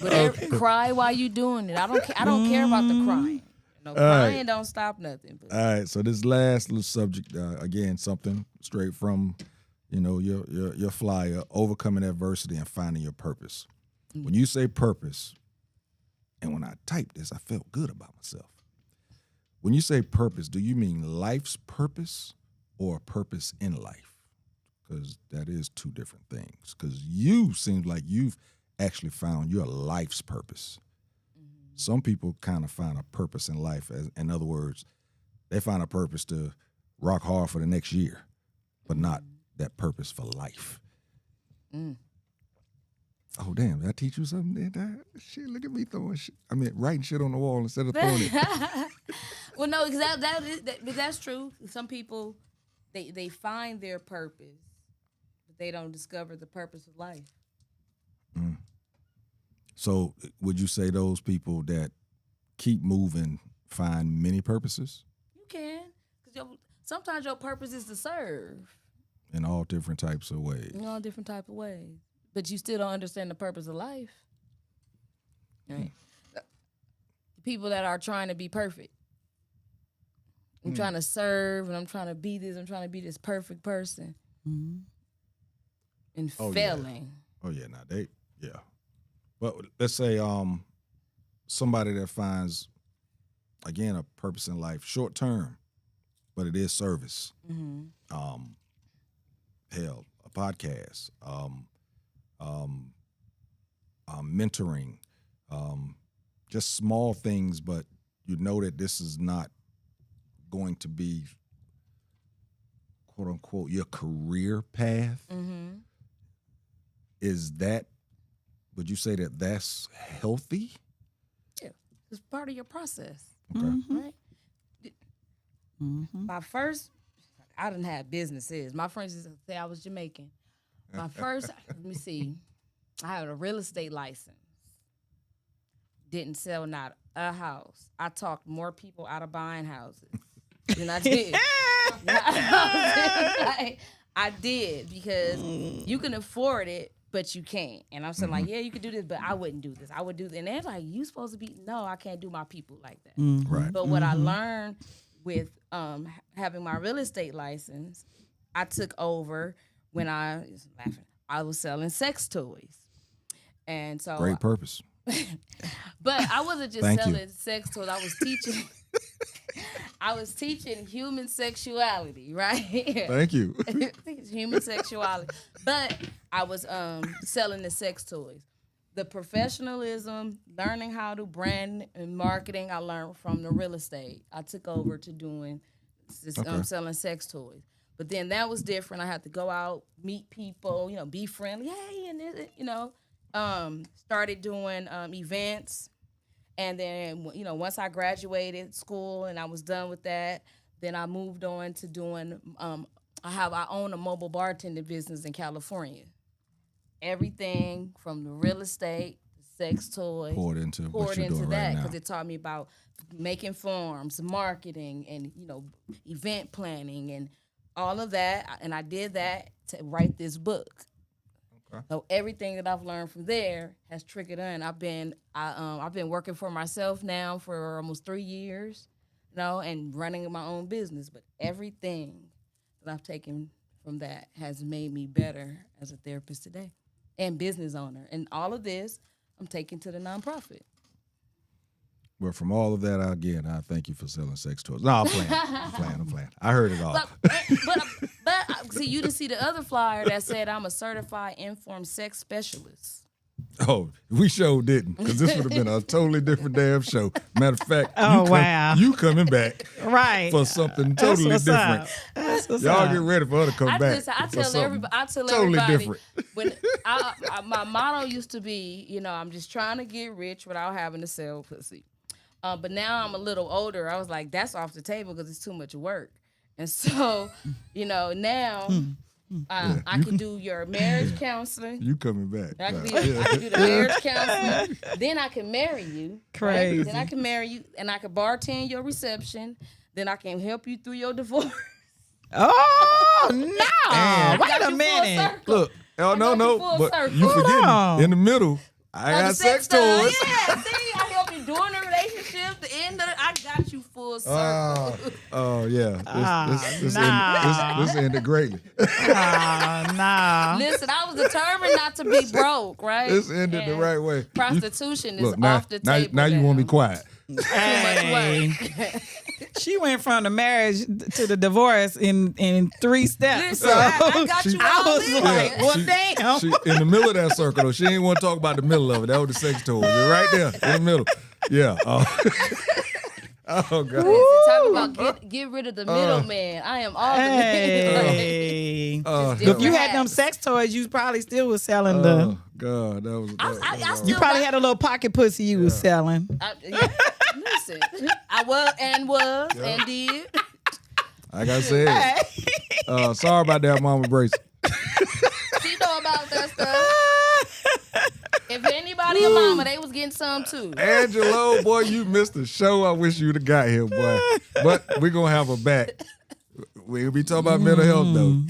But cry while you doing it. I don't care about the crying. Crying don't stop nothing. But. All right, so this last little subject, again, something straight from, your flyer, overcoming adversity and finding your purpose. When you say purpose, and when I typed this, I felt good about myself. When you say purpose, do you mean life's purpose or a purpose in life? Because that is two different things. Because you seem like you've actually found your life's purpose. Some people kind of find a purpose in life. In other words, they find a purpose to rock hard for the next year, but not that purpose for life. Oh, damn, did I teach you something? Shit, look at me throwing shit. Writing shit on the wall instead of throwing it. Well, no, because that's true. Some people, they find their purpose, but they don't discover the purpose of life. So would you say those people that keep moving find many purposes? You can. Because sometimes your purpose is to serve. In all different types of ways. In all different type of ways. But you still don't understand the purpose of life. Right? The people that are trying to be perfect. I'm trying to serve, and I'm trying to be this. I'm trying to be this perfect person. And failing. Yeah. But let's say somebody that finds, again, a purpose in life, short term, but it is service. Hell, a podcast, mentoring, just small things, but you know that this is not going to be, quote unquote, your career path. Would you say that that's healthy? Yeah, it's part of your process. Okay. Right? My first, I didn't have businesses. My friends used to say I was Jamaican. My first, let me see, I had a real estate license. Didn't sell not a house. I talked more people out of buying houses than I did. I did because you can afford it, but you can't. And I'm saying like, yeah, you could do this, but I wouldn't do this. I would do this. And they're like, you supposed to be, no, I can't do my people like that. Right. But what I learned with having my real estate license, I took over when I was selling sex toys. And so Great purpose. but I wasn't just Thank you. selling sex toys. I was teaching I was teaching human sexuality, right? Thank you. Human sexuality. But I was selling the sex toys. The professionalism, learning how to brand and marketing, I learned from the real estate. I took over to doing selling sex toys. But then that was different. I had to go out, meet people, be friendly. Hey, and started doing events. And then, once I graduated school and I was done with that, then I moved on to doing, I own a mobile bartending business in California. Everything from the real estate, sex toys, Poured into what you're doing that right now. because it taught me about making forms, marketing, and, event planning and all of that. And I did that to write this book. So everything that I've learned from there has trickled in. I've been working for myself now for almost 3 years, and running my own business. But everything that I've taken from that has made me better as a therapist today and business owner. And all of this I'm taking to the nonprofit. Well, from all of that, again, I thank you for selling sex toys. No, I'm playing. I'm playing. I heard it all. But see, you didn't see the other flyer that said I'm a certified informed sex specialist. Oh, we sure didn't, because this would have been a totally different damn show. Matter of fact, wow. you coming back Right. for something That's totally what's different. up. That's what's Y'all up. get ready for her to come back. I for tell something everybody different. when my motto used to be, I'm just trying to get rich without having to sell pussy. But now I'm a little older. I was like, that's off the table because it's too much work. And so, now I can do your marriage counseling. You coming back. I can do the marriage counseling. Then I can marry you. Crazy. Right? Then I can marry you, and I can bartend your reception. Then I can help you through your divorce. Oh, no. And- Wait Got a you full minute. circle. Look, got no, you full but circle. you Hold forgetting on. in the middle. I The got sex toys. Yeah, see, I help you during the relationship, the end of I got you full circle. Oh yeah. This ended greatly. Nah. Listen, I was determined not to be broke, right? This ended the And right way. Prostitution is Look, now, off the table. now you want to be quiet. Hey. She went from the marriage to the divorce in 3 steps. Listen, I got you I all was in. like, well, damn. She in the middle of that circle though. She ain't want to talk about the middle of it. That was the sex toy. You're right there in the middle. Yeah. Oh God. Talk about get rid of the middleman. I am all the Hey. middleman. If you had them sex toys, you probably still was selling the. Oh God, that was. I still You probably got- had a little pocket pussy you was selling. Listen, I was and did. Like I said, sorry about that, Mama Brace. She know about that stuff. If anybody a mama, they was getting some too. Angelo, boy, you missed the show. I wish you'd have got here, boy. But we're gonna have her back. We'll be talking about mental health though.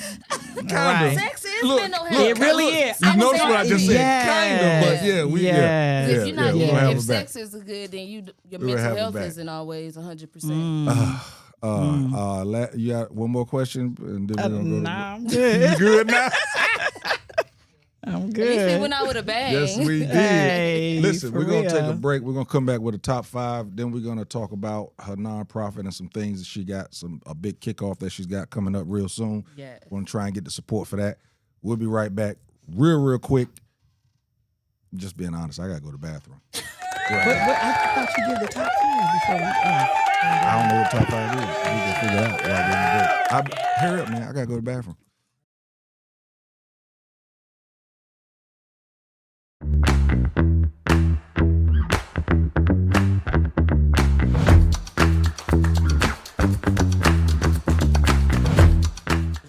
Right. Sex is Look, mental look, health. It really is. You notice what I just said? Yes. Kinda, but yeah, Yes. If you're not, we're gonna have if her back. sex is good, then your We'll have mental her health back. isn't always 100%. You got one more question, and then we're gonna go. Nah, I'm You good. good now? I'm At least we good. went out with a bang. Yes, we did. Hey, Listen, for we're going to take a real. break. We're going to come back with a top 5. Then we're going to talk about her nonprofit and some things that she got, a big kickoff that she's got coming up real soon. Yes. We're going to try and get the support for that. We'll be right back real quick. Just being honest, I got to go to the bathroom. But I thought you did the top 5 before we. I don't know what top 5 is. We can figure it out while we're in the break. Hurry up, man. I got to go to the bathroom.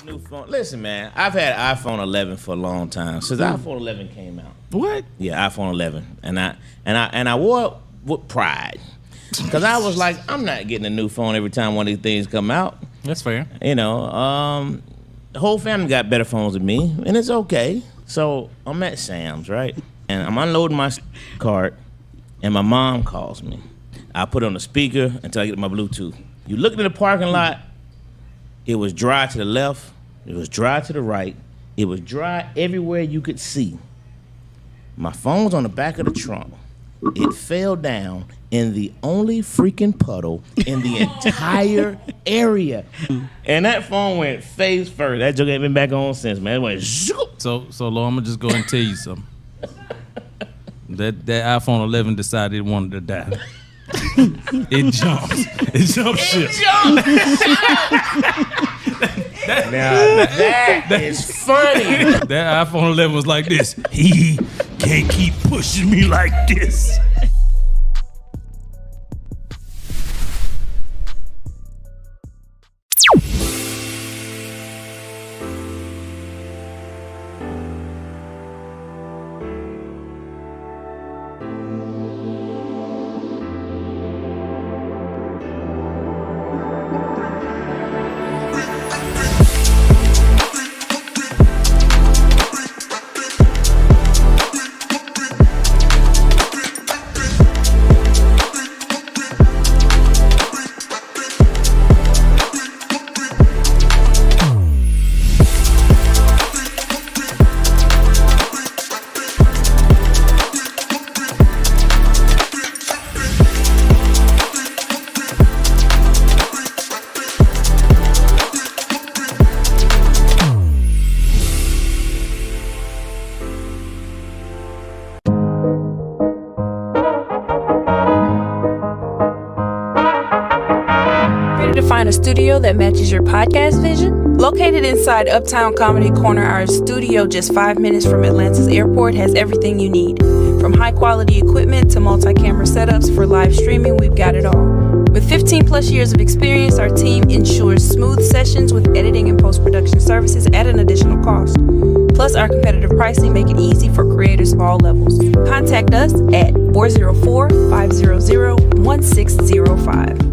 New phone. Listen, man, I've had iPhone 11 for a long time since iPhone 11 came out. What? Yeah, iPhone 11, and I wore it with pride because I was like, I'm not getting a new phone every time one of these things come out. That's fair. The whole family got better phones than me, and it's okay. So I'm at Sam's, right? And I'm unloading my cart, and my mom calls me. I put on the speaker until I get my Bluetooth. You look in the parking lot, it was dry to the left, it was dry to the right, it was dry everywhere you could see. My phone's on the back of the trunk. It fell down in the only freaking puddle in the entire area. And that phone went face first. That joke ain't been back on since, man. It went zoop. So Lord, I'm gonna just go and tell you something. That iPhone 11 decided it wanted to die. It jumped. It jumped ship. Now that is funny. That iPhone 11 was like this. He can't keep pushing me like this. Ready to find a studio that matches your podcast vision? Located inside Uptown Comedy Corner, our studio just 5 minutes from Atlanta's airport has everything you need. From high quality equipment to multi-camera setups for live streaming, we've got it all. With 15 plus years of experience, our team ensures smooth sessions with editing and post-production services at an additional cost. Plus, our competitive pricing make it easy for creators of all levels. Contact us at 404-500-1605.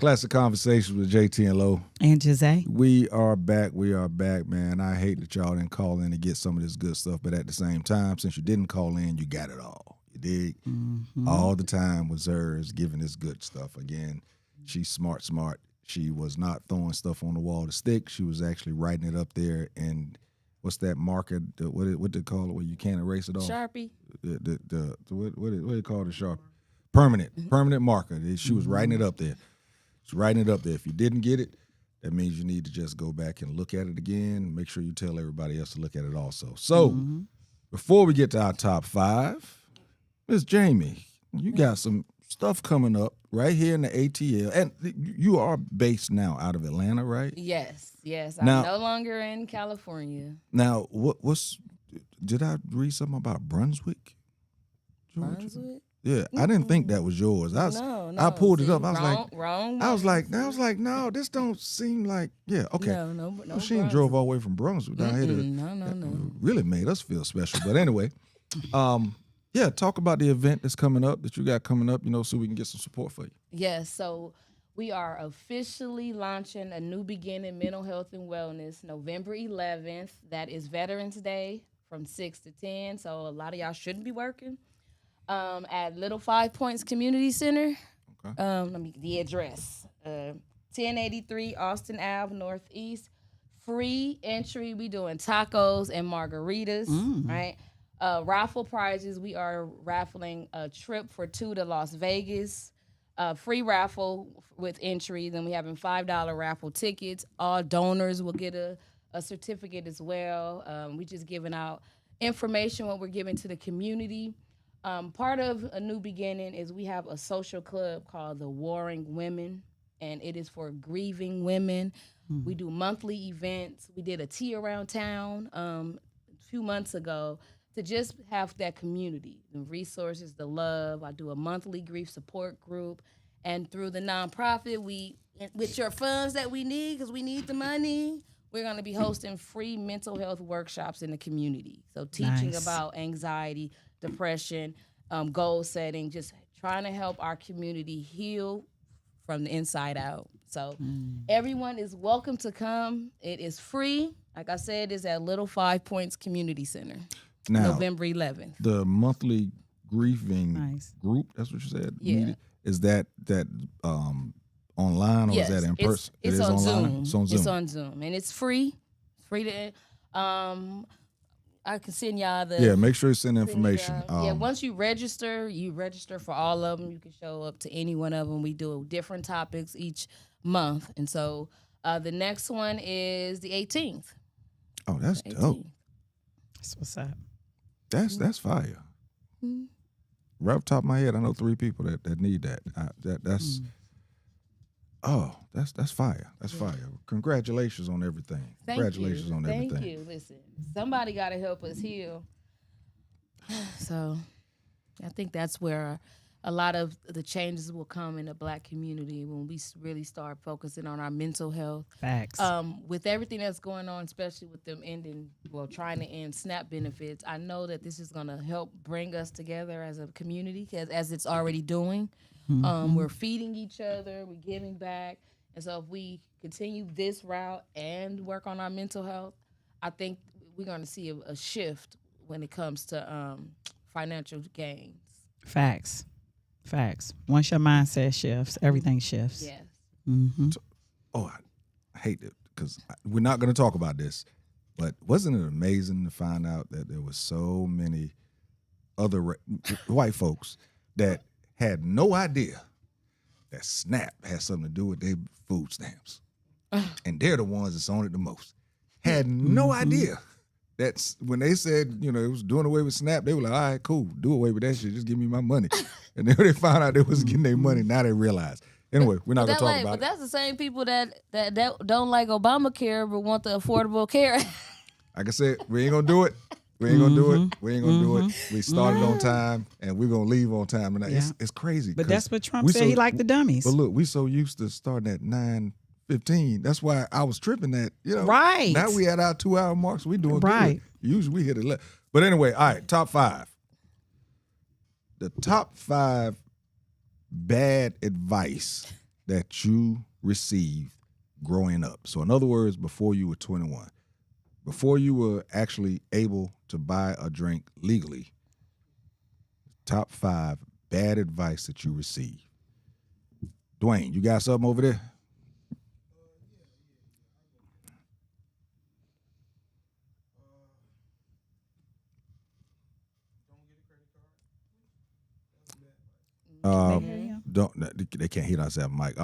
Classic Conversations with JT and Lo. And Jose. We are back, man. I hate that y'all didn't call in and get some of this good stuff, but at the same time, since you didn't call in, you got it all. You dig? All the time was hers giving this good stuff. Again, she's smart. She was not throwing stuff on the wall to stick. She was actually writing it up there. And what's that marker? What they call it where you can't erase it off? Sharpie. What do they call it? Sharp. Permanent marker. She was writing it up there. She's writing it up there. If you didn't get it, that means you need to just go back and look at it again. Make sure you tell everybody else to look at it also. So before we get to our top 5, Miss Jamie, you got some stuff coming up right here in the ATL. And you are based now out of Atlanta, right? Yes. Now- I'm no longer in California. Now, did I read something about Brunswick, Georgia? Brunswick? Yeah, I didn't think that was yours. No. I pulled it See, up. I was wrong. I was like, no, this don't seem like. Yeah, okay. No. Well, she ain't drove all the way from Brunswick down here. No. Really made us feel special. But anyway, yeah, talk about the event that's coming up that you got coming up. So we can get some support for you. Yes, so we are officially launching a new beginning mental health and wellness November 11th. That is Veterans Day from 6 to 10. So a lot of y'all shouldn't be working. At Little 5 Points Community Center. Okay. Let me get the address. 1083 Austin Ave Northeast. Free entry. We doing tacos and margaritas, right? Raffle prizes. We are raffling a trip for 2 to Las Vegas. Free raffle with entry. Then we having $5 raffle tickets. All donors will get a certificate as well. We just giving out information, what we're giving to the community. Part of a new beginning is we have a social club called the Warring Women, and it is for grieving women. We do monthly events. We did a tea around town a few months ago to just have that community, the resources, the love. I do a monthly grief support group, and through the nonprofit, with your funds that we need, because we need the money, we're going to be hosting free mental health workshops in the community. So teaching Nice. about anxiety, depression, goal setting, just trying to help our community heal from the inside out. So everyone is welcome to come. It is free. Like I said, it's at Little 5 Points Community Center, Now, November 11th. the monthly grieving Nice. group, that's what you said? Yeah. Meeting? Is that online or Yes, is that in person? It's It is on online? Zoom. It's on Zoom. It's on Zoom, and it's free. Free to. I can send y'all the. Yeah, make sure you send information. Once you register for all of them. You can show up to any one of them. We do different topics each month, and so the next one is the 18th. Oh, that's dope. That's what's up. That's fire. Right off the top of my head, I know 3 people that need that. That's that's fire. That's fire. Congratulations on everything. Congratulations on everything. Thank you. Listen, somebody got to help us heal. So, I think that's where a lot of the changes will come in the Black community when we really start focusing on our mental health. Facts. With everything that's going on, especially with them trying to end SNAP benefits, I know that this is going to help bring us together as a community, as it's already doing. We're feeding each other, we're giving back. And so if we continue this route and work on our mental health, I think we're going to see a shift when it comes to financial gains. Facts. Once your mindset shifts, everything shifts. Yes. Oh, I hate it because we're not going to talk about this, but wasn't it amazing to find out that there were so many other white folks that had no idea that SNAP has something to do with their food stamps. And they're the ones that's on it the most. Had no idea. That's when they said, it was doing away with SNAP, they were like, all right, cool, do away with that shit, just give me my money. And then when they found out they was getting their money, now they realized. Anyway, we're not going to talk about But it. that's the same people that don't like Obamacare but want the Affordable Care. Like I said, we ain't going to do it. We ain't gonna do it. We ain't gonna do it. We started on time, and we're gonna leave on time. And it's crazy. But that's what Trump said. He liked the dummies. But look, we so used to starting at 9:15. That's why I was tripping that. Right. Now we at our 2-hour marks. We doing right. Good. Usually we hit 11. But anyway, all right. Top 5. The top 5 bad advice that you received growing up. So in other words, before you were 21, before you were actually able to buy a drink legally, top 5 bad advice that you received. Dwayne, you got something over there? They can't hear us at mic.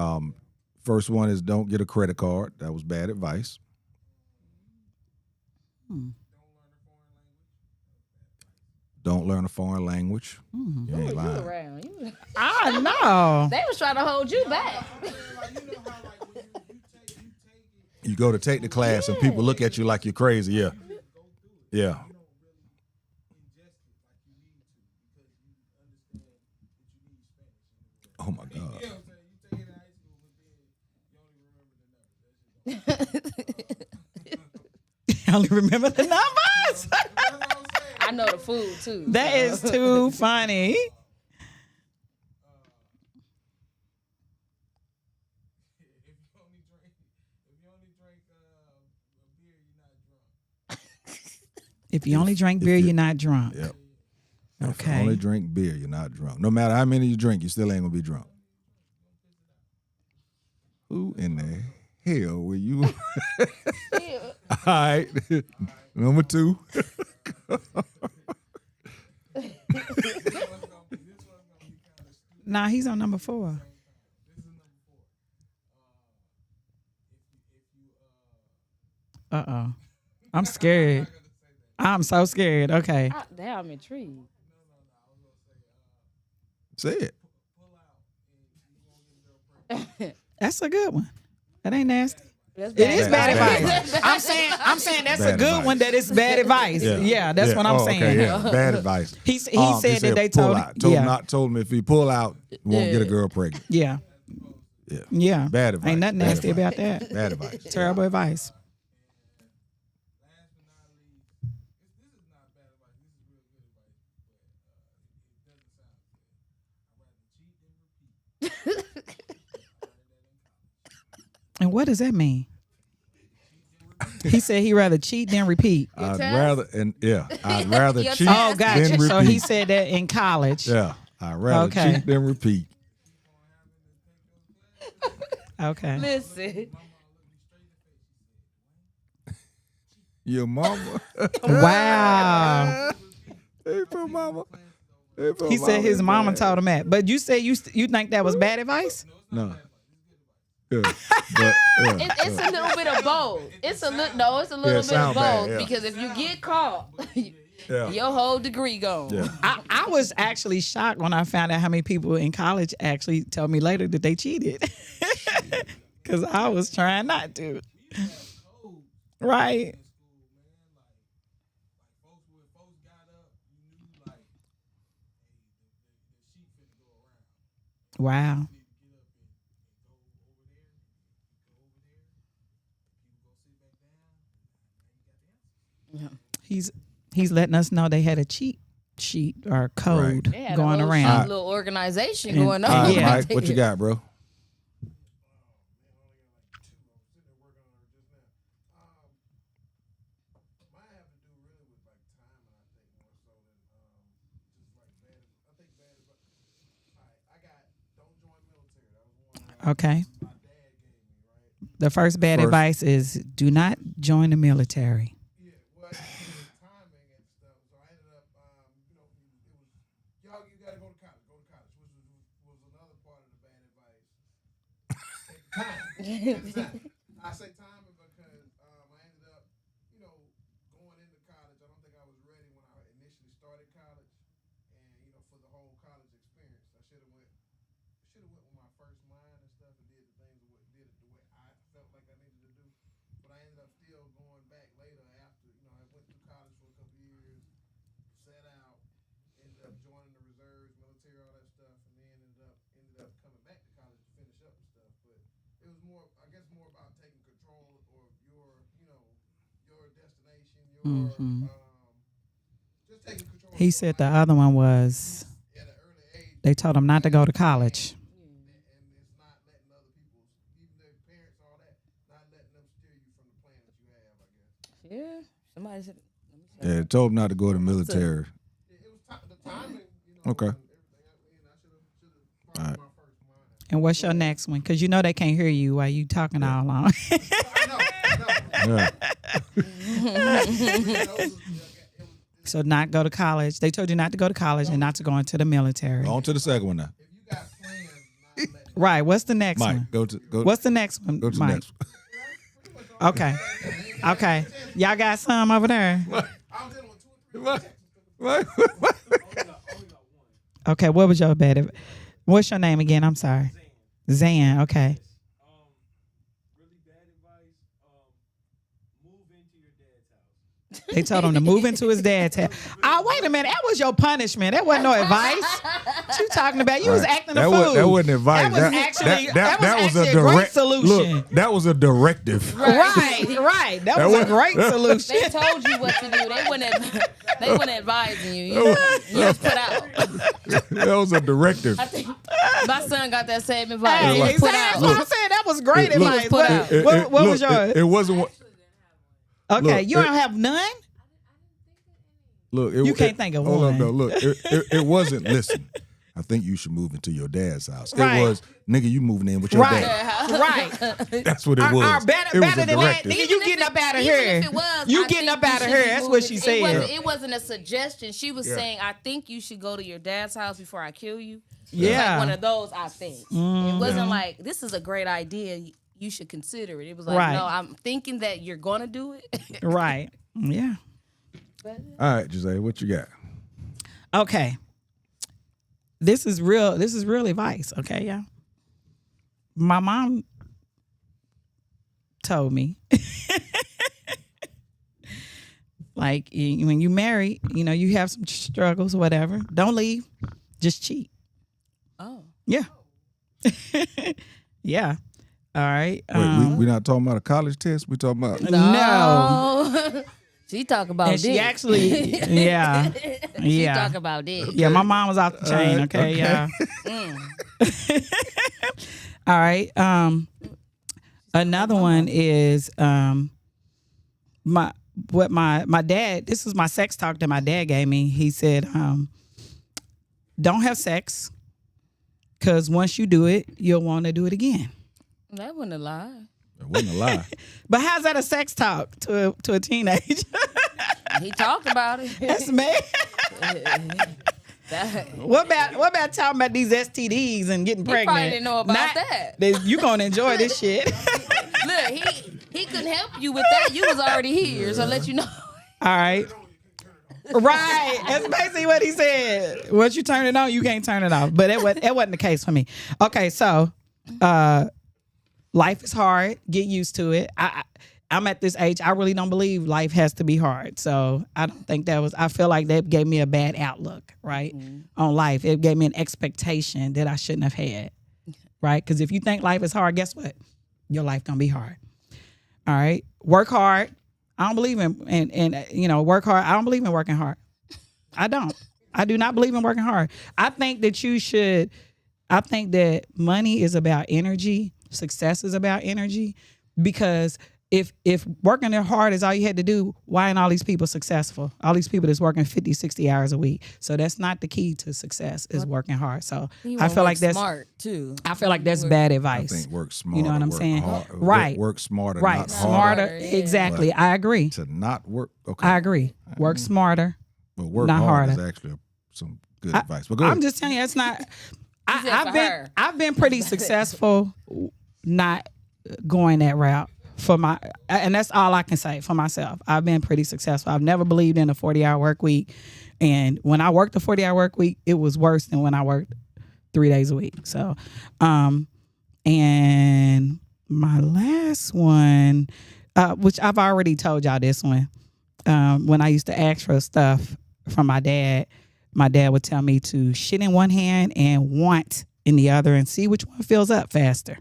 First one is don't get a credit card. That was bad advice. Don't learn a foreign language. You ain't You lying. around. You, I know. they was trying to hold you back. You go to take the class and people look at you like you're crazy. Yeah. Yeah. Oh my God. I only remember the numbers. I know the food too. That is too funny. If you only drink beer, you're not drunk. Yep. If you Okay. only drink beer, you're not drunk. No matter how many you drink, you still ain't gonna be drunk. Who in the hell were you? All right. Number 2. Nah, he's on number 4. Uh-oh. I'm scared. I'm so scared. Okay. Damn, I'm intrigued. Say it. That's a good one. That ain't nasty. That's It is bad Bad advice. I'm saying that's Bad a good advice. one. That is bad advice. Yeah, that's what I'm Oh, saying. Okay, yeah. Bad advice. He said that they pull told out. him. Told him if he pull out, won't get a girl pregnant. Yeah. Yeah. Yeah. Bad advice. Ain't nothing Bad nasty advice. about that. Bad advice. Terrible advice. And what does that mean? He said he'd rather cheat than repeat. I'd test? rather Your cheat test? Oh, than gotcha. repeat. So he said that in college. Yeah, I'd rather Okay. cheat than repeat. Okay. Listen. Your mama. Wow. Hey, for mama. Hey, for He said his mama man. told him that. But you said you think that was bad advice? No. Yeah, but, It's a little bit of both. It's a little it bit of sound both bad, yeah. because if you get caught, Yeah. your whole degree gone. Yeah. I was actually shocked when I found out how many people in college actually told me later that they cheated. Because I was trying not to. Right. Wow. He's letting us know they had a cheat sheet or code They had going a whole around. little organization And- going All on. right, Yeah. Mike, what you got, bro? Okay. The first bad advice is do not join the military. I say timing because I ended up, going into college. I don't think I was ready when I initially started college, and for the whole college experience, I should have went with my first mind and stuff and did the things did it the way I felt like I needed to do. But I ended up still going back later after, I went through college for a couple years, sat out, ended up joining the reserves, military, all that stuff, and then ended up coming back to college to finish up and stuff. But it was more about taking control of your destination, just taking control. He said the other one was At an early age, they told him not to go to college. and it's not letting other Yeah. Somebody said. Yeah, told him not to go to the military. The timing, you know, Okay. and everything. I should have All right. my first mind. And what's your next one? Because you know they can't hear you while you talking all along. I know. Yeah. So not go to college. They told you not to go to college and not to go into the military. On to the second one now. If you got plans, not let Right. What's the next Mike, one? go. What's the next one, Go to the Mike? next one. Okay. Okay. Y'all got some over there. I was dealing with 2 or 3 What? Okay. What was your bad? What's your name again? I'm sorry. Zan. Okay. Really bad advice. Move into your dad's house. They told him to move into his dad's house. Oh, wait a minute. That was your punishment. That wasn't no advice. What you talking about? You was acting a fool. That wasn't advice. That was actually a direct great solution. Look, that was a directive. Right. That was a great solution. They told you what to do. They weren't advising you. You just put out. That was a directive. I think my son got that same advice. Hey, He was put exactly. out. That's what I said. That was great Look, advice. put out. What was yours? It wasn't what. Okay, look, you don't have none? Look, You can't think of hold one. up, no, look, it wasn't. Listen, I think you should move into your dad's house. Right. It was, nigga, you moving in with your Right. dad. Right. That's what it was. Better It was than a that, directive. nigga, you getting up out of Even here. if it was, You I getting think up out of should here. be That's what moving. she It said. wasn't a suggestion. She was Yeah. saying, I think you should go to your dad's house before I kill you. It was Yeah. Mm-hmm. like one of those, I think. It wasn't like, this is a great idea. You should consider it. It was like, Right. no, I'm thinking that you're going to do it. Right. Yeah. All right, Jose, what you got? Okay. This is real advice, okay, y'all? My mom told me like when you marry, you know, you have some struggles or whatever. Don't leave. Just cheat. Oh. Yeah. Yeah. All right. Wait, we're not talking about a college test. We're talking about. No. She talk about And she dick. actually, yeah. She Yeah. talk about dick. Yeah, my mom was off the chain, okay, yeah. All right. Another one is my dad, this is my sex talk that my dad gave me. He said, don't have sex, because once you do it, you'll want to do it again. That wasn't a lie. It wasn't a lie. But how's that a sex talk to a teenager? He talked about it. That's me. What about talking about these STDs and getting pregnant? probably didn't know about that. You gonna enjoy this shit. Look, he couldn't help you with that. You was already here, so let you know. All right. Right. That's basically what he said. Once you turn it on, you can't turn it off. But it wasn't the case for me. Okay, so life is hard. Get used to it. I'm at this age, I really don't believe life has to be hard. So I don't think I feel like that gave me a bad outlook, right, on life. It gave me an expectation that I shouldn't have had, right? Because if you think life is hard, guess what? Your life gonna be hard. All right? Work hard. I don't believe in work hard. I don't believe in working hard. I don't. I do not believe in working hard. I think that money is about energy. Success is about energy. Because if working there hard is all you had to do, why aren't all these people successful? All these people that's working 50, 60 hours a week. So that's not the key to success, is working hard. So I feel like that's smart too. I feel like that's bad I advice. think work smarter. You know what I'm work saying? hard- Right. Work smarter, Right. not Smarter. harder. Exactly. I agree. To not work. Okay. I agree. Work smarter. But work not hard harder. is actually some good advice. But go ahead. I'm just telling you, it's not. said for her. I've been pretty successful, not going that route for my, and that's all I can say for myself. I've been pretty successful. I've never believed in a 40-hour work week, and when I worked a 40-hour work week, it was worse than when I worked 3 days a week. So, and my last one, which I've already told y'all this one, when I used to ask for stuff from my dad would tell me to shit in one hand and want in the other and see which one fills up faster.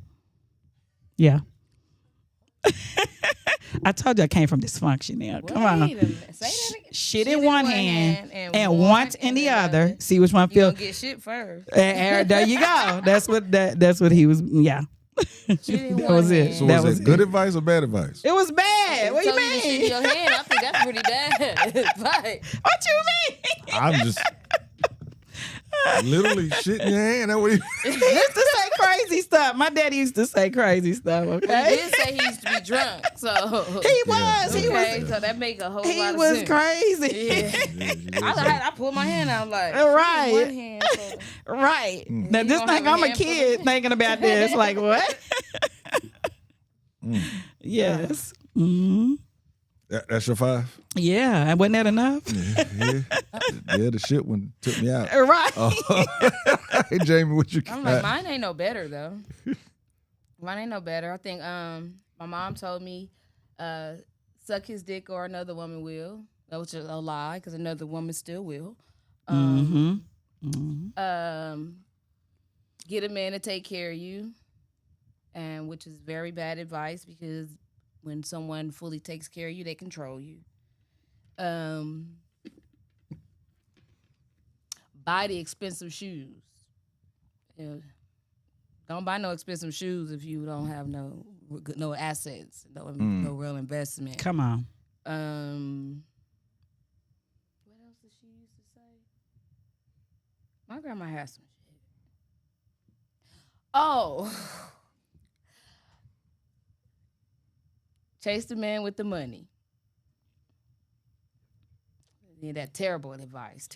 Yeah. I told you I came from dysfunction now. Come on. Wait a minute. Say that again. Shit in one hand and want in the other. See which one You fills. gonna get shit first. And there you go. That's what he was. Yeah. She didn't That want was it. hand. So That was was it good it. advice or bad advice? It was bad. What you Told you to shit in mean? your hand. I think that's pretty bad. Right. What you mean? I'm just literally shit in your hand. That what you He used to say crazy stuff. My daddy used to say crazy stuff. He Okay. did say he used to be drunk, so He was. He okay, was. so that make a whole He lot of was sense. crazy. Yeah. I pulled my hand out like Right. one hand. So. Right. Now You just gonna think have a I'm a handful of kid it? thinking about this. Like what? Yes. Hmm. that's your 5? Yeah. And wasn't that enough? Yeah, the shit one took me out. Right. Hey Jamie, what you I'm got? like, mine ain't no better though. Mine ain't no better. I think my mom told me suck his dick or another woman will. That was just a lie because another woman still will. Get a man to take care of you, and which is very bad advice because when someone fully takes care of you, they control you. Buy the expensive shoes. Don't buy no expensive shoes if you don't have no assets, no real investment. Come on. What else did she used to say? My grandma has some shit. Oh. Chase the man with the money. Yeah, that terrible advice.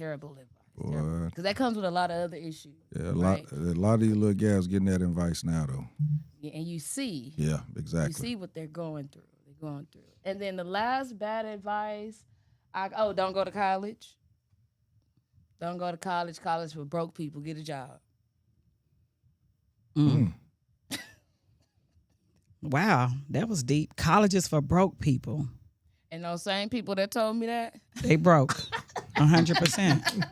Boy. Because that comes with a lot of other issues. Yeah, right? a lot of these little gals getting that advice now though. Yeah, and you see. Yeah, You exactly. see what they're going through. And then the last bad advice, don't go to college. Don't go to college. College for broke people. Get a job. Wow. That was deep. Colleges for broke people. And those same people that told me that, They broke. 100%.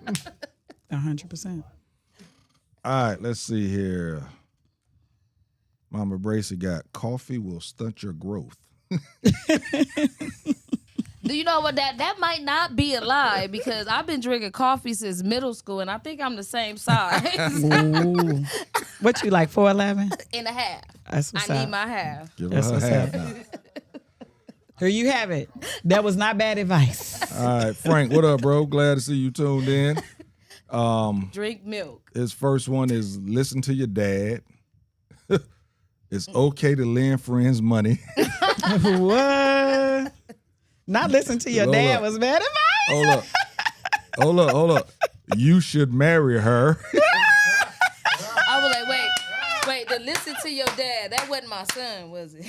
100%. All right, let's see here. Mama Bracy got coffee will stunt your growth. do you know what that might not be a lie because I've been drinking coffee since middle school and I think I'm the same size Ooh. What you like, 4'11"? and a half. That's what's I need up. my half. Give her That's her what's half up. now. Here you have it. That was not bad advice. All right, Frank, what up, bro? Glad to see you tuned in. Drink milk. His first one is listen to your dad. It's okay to lend friends money. What? Not listen to your Hold dad up. was bad advice. Hold up. You should marry her. I was like, wait, to listen to your dad. That wasn't my son, was it?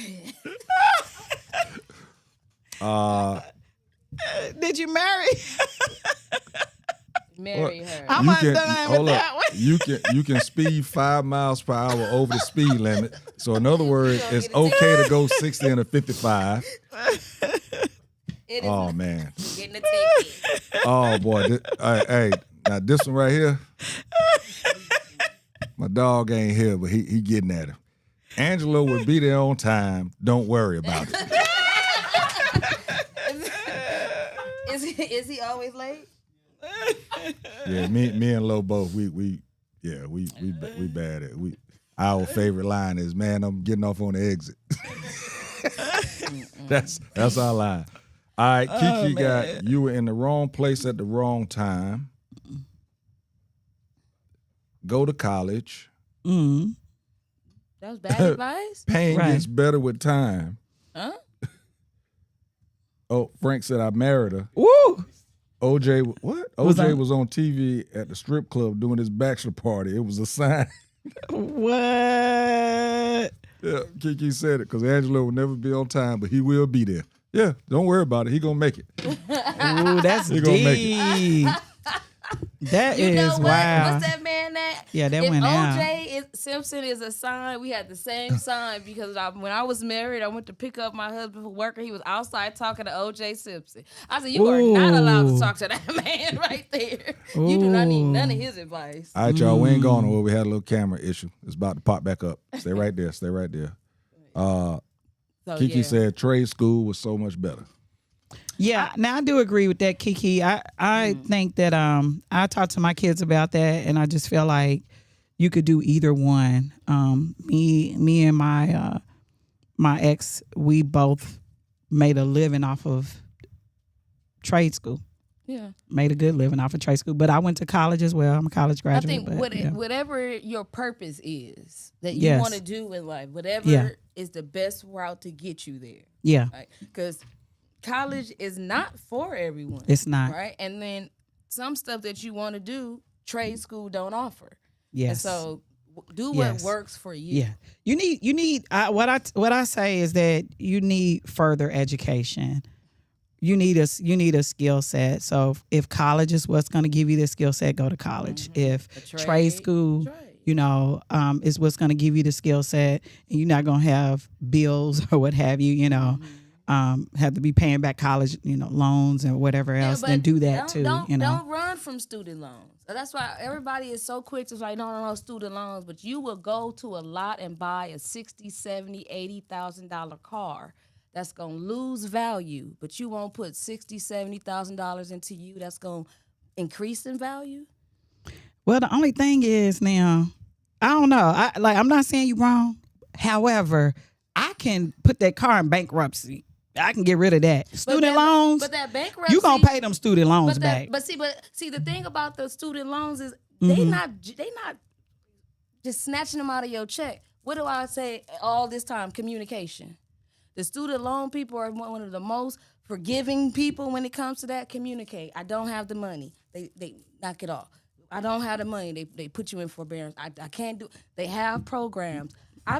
Did you marry? Marry her. I'm undone with that one. You can speed 5 miles per hour over the speed limit. So in other words, it's okay to go 60 and a 55. It is Oh not man. getting a ticket. Oh boy. Hey, now this one right here. My dog ain't here, but he getting at him. Angelo would be there on time. Don't worry about it. Is he always late? Yeah, me and Lo both. We bad at it. Our favorite line is, "Man, I'm getting off on the exit." That's our line. All right, Kiki got you were in the wrong place at the wrong time. Go to college. That was bad advice. Pain Right. gets better with time. Huh? Oh, Frank said I married her. Woo! OJ, what? Was OJ on- was on TV at the strip club doing his bachelor party. It was a sign. What? Yeah, Kiki said it because Angelo will never be on time, but he will be there. Yeah, don't worry about it. He gonna make it. Ooh, that's He gonna make deep. That You is know what? wow. What's that man that? Yeah, that if went out. OJ Simpson is a sign, we had the same sign because when I was married, I went to pick up my husband from work and he was outside talking to OJ Simpson. I said, you are not allowed to Ooh. talk to that man right there. You do not need none of his advice. All right, y'all, we ain't going nowhere. We had a little camera issue. It's about to pop back up. Stay right there. Stay right there. So, Kiki yeah. said trade school was so much better. Yeah, now I do agree with that, Kiki. I think that I talk to my kids about that, and I just feel like you could do either one. Me and my ex, we both made a living off of trade school. Yeah. Made a good living off of trade school, but I went to college as well. I'm a college I graduate. think but, whatever your purpose is that you Yes. want to do in life, whatever Yeah. is the best route to get you there. yeah, Right? Because college is not for everyone. it's not. Right? And then some stuff that you want to do, trade school don't offer. Yes. And so do what Yes. works for you. Yeah, you need. What I say is that you need further education. You need a skill set. So if college is what's going to give you the skill set, go to college. If A trade school, is what's going to give you the skill set, and you're not going to have bills or what have you. Have to be paying back college, loans and whatever else. but Then do that too. Don't run from student loans. That's why everybody is so quick to say, no, student loans. But you will go to a lot and buy a $60,000, $70,000, $80,000 car that's going to lose value, but you won't put $60,000, $70,000 into you that's going to increase in value. Well, the only thing is now, I don't know. I'm not saying you wrong. However, I can put that car in bankruptcy. I can get rid of that. Student loans. But that bankruptcy, you gonna pay them student loans back. But see, the thing about the student loans is Mm-hmm. they not just snatching them out of your check. What do I say all this time? Communication. The student loan people are one of the most forgiving people when it comes to that. Communicate. I don't have the money. They knock it off. I don't have the money. They put you in forbearance. I can't do. They have programs. I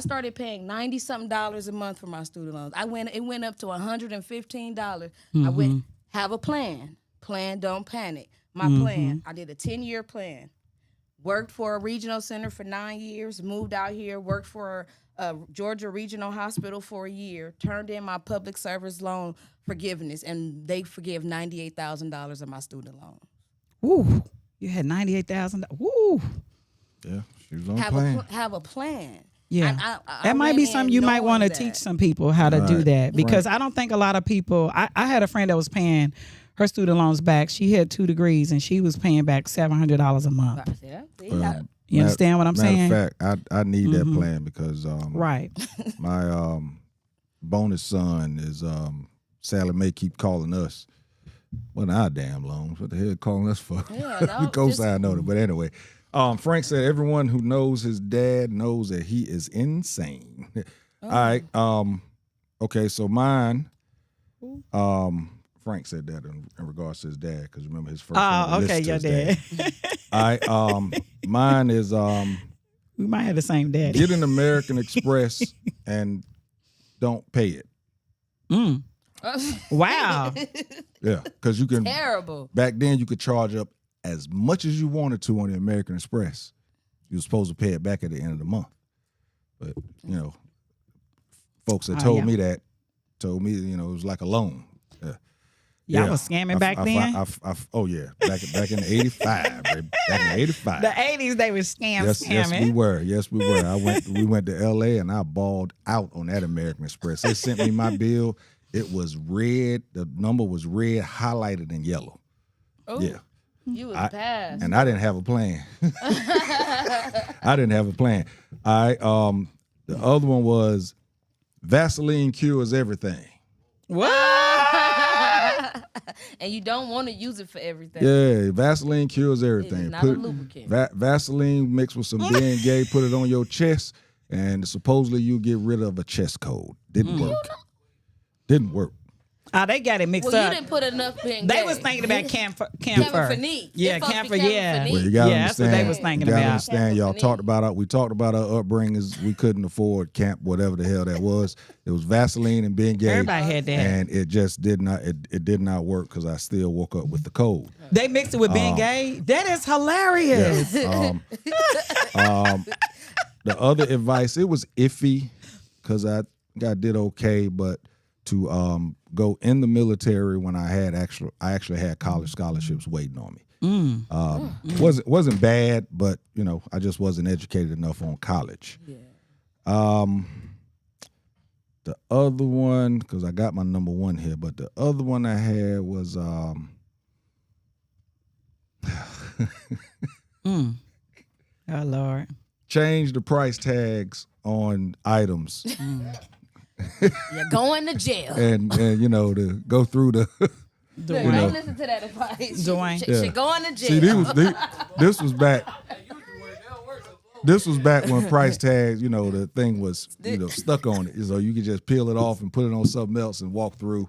started paying $90-something a month for my student loans. It went up to $115. I went, have a plan. Plan, don't panic. My plan, I did a 10-year plan. Worked for a regional center for 9 years, moved out here, worked for Georgia Regional Hospital for a year, turned in my public service loan forgiveness, and they forgive $98,000 of my student loan. Ooh, you had $98,000. Ooh. Yeah, she was on plan. Have a plan. Yeah, I that might be went something in you might knowing want to that. teach some people how to do that, because I don't think a lot of people. I had a friend that was paying her student loans back. She had 2 degrees and she was paying back $700 a month. Yeah, You understand what I'm saying? Matter of fact, I need that plan because Right. my bonus son is Sally Mae keep calling us. Well, our damn loans. What the hell calling us for? Yeah, Co-sign on it. But anyway, Frank said everyone who knows his dad knows that he is insane. All right. Okay, so mine. Frank said that in regards to his dad, because remember his first. Oh, okay, your dad. All right. Mine is We might have the same daddy. get an American Express and don't pay it. Wow. Yeah, because you can. terrible. Back then, you could charge up as much as you wanted to on the American Express. You were supposed to pay it back at the end of the month. But, folks that told me that, told me, it was like a loan. Y'all was scamming back then? Oh, yeah. Back in 85, baby. Back in 85. The 80s, they were scamming. Yes, we were. We went to L.A. and I balled out on that American Express. They sent me my bill. It was red. The number was red, highlighted in yellow. Oh, Yeah. you was passed. And I didn't have a plan. I didn't have a plan. All right. The other one was Vaseline cures everything. What? And you don't want to use it for everything. Yeah, Vaseline cures everything. It's not a lubricant. Vaseline mixed with some being gay, put it on your chest, and supposedly you get rid of a chest cold. Didn't work. Didn't work. They got it mixed Well, up. you didn't put enough in. They was thinking about camphor. Camphophenique. Yeah, It's supposed to camphor. be Yeah. camphophenique. Well, you gotta that's what understand. they was thinking you gotta about. understand. Y'all Camphophenique. we talked about our upbringings. We couldn't afford camp, whatever the hell that was. It was Vaseline and being gay. Everybody had that. And it just did not. It did not work because I still woke up with the cold. They mixed it with being gay. That is hilarious. Yeah. The other advice, it was iffy because I did okay, but to go in the military when I actually had college scholarships waiting on me. Wasn't bad, but I just wasn't educated enough on college. Yeah. The other one, because I got my number one here, but the other one I had was Oh Lord. Change the price tags on items You're going to jail. and to go through the. Look, Dwayne. don't listen to that advice. Dwayne. She going to jail. See, this was back. This was back when price tags, the thing was, stuck on it. So you could just peel it off and put it on something else and walk through.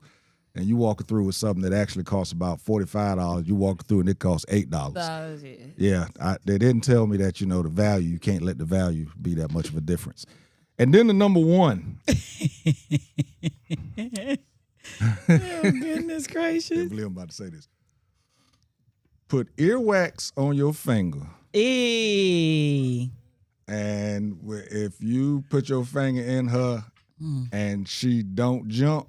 And you walk through with something that actually costs about $45. You walk through and it costs $8. Yeah, they didn't tell me that, the value, you can't let the value be that much of a difference. And then the number one. Oh, goodness I gracious. can't believe I'm about to say this. Put earwax on your finger. And if you put your finger in her and she don't jump,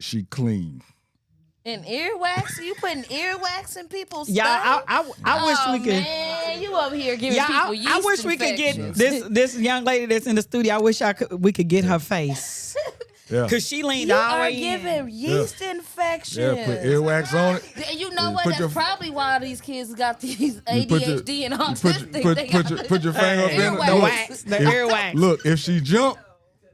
she clean. And earwax? You putting earwax in people's Yeah, stuff? I wish we could. Man, you over here giving Yeah, people yeast I wish we could get infections. this young lady that's in the studio. I wish we could get her face. Yeah. Cause she leaned You all the are way in. giving yeast infections. Yeah, put earwax on it. And you know Yeah, what? put That's your- probably why these kids got these You ADHD and autistic. put your finger up in Earwax. The it. wax, the earwax. Look, if she jump,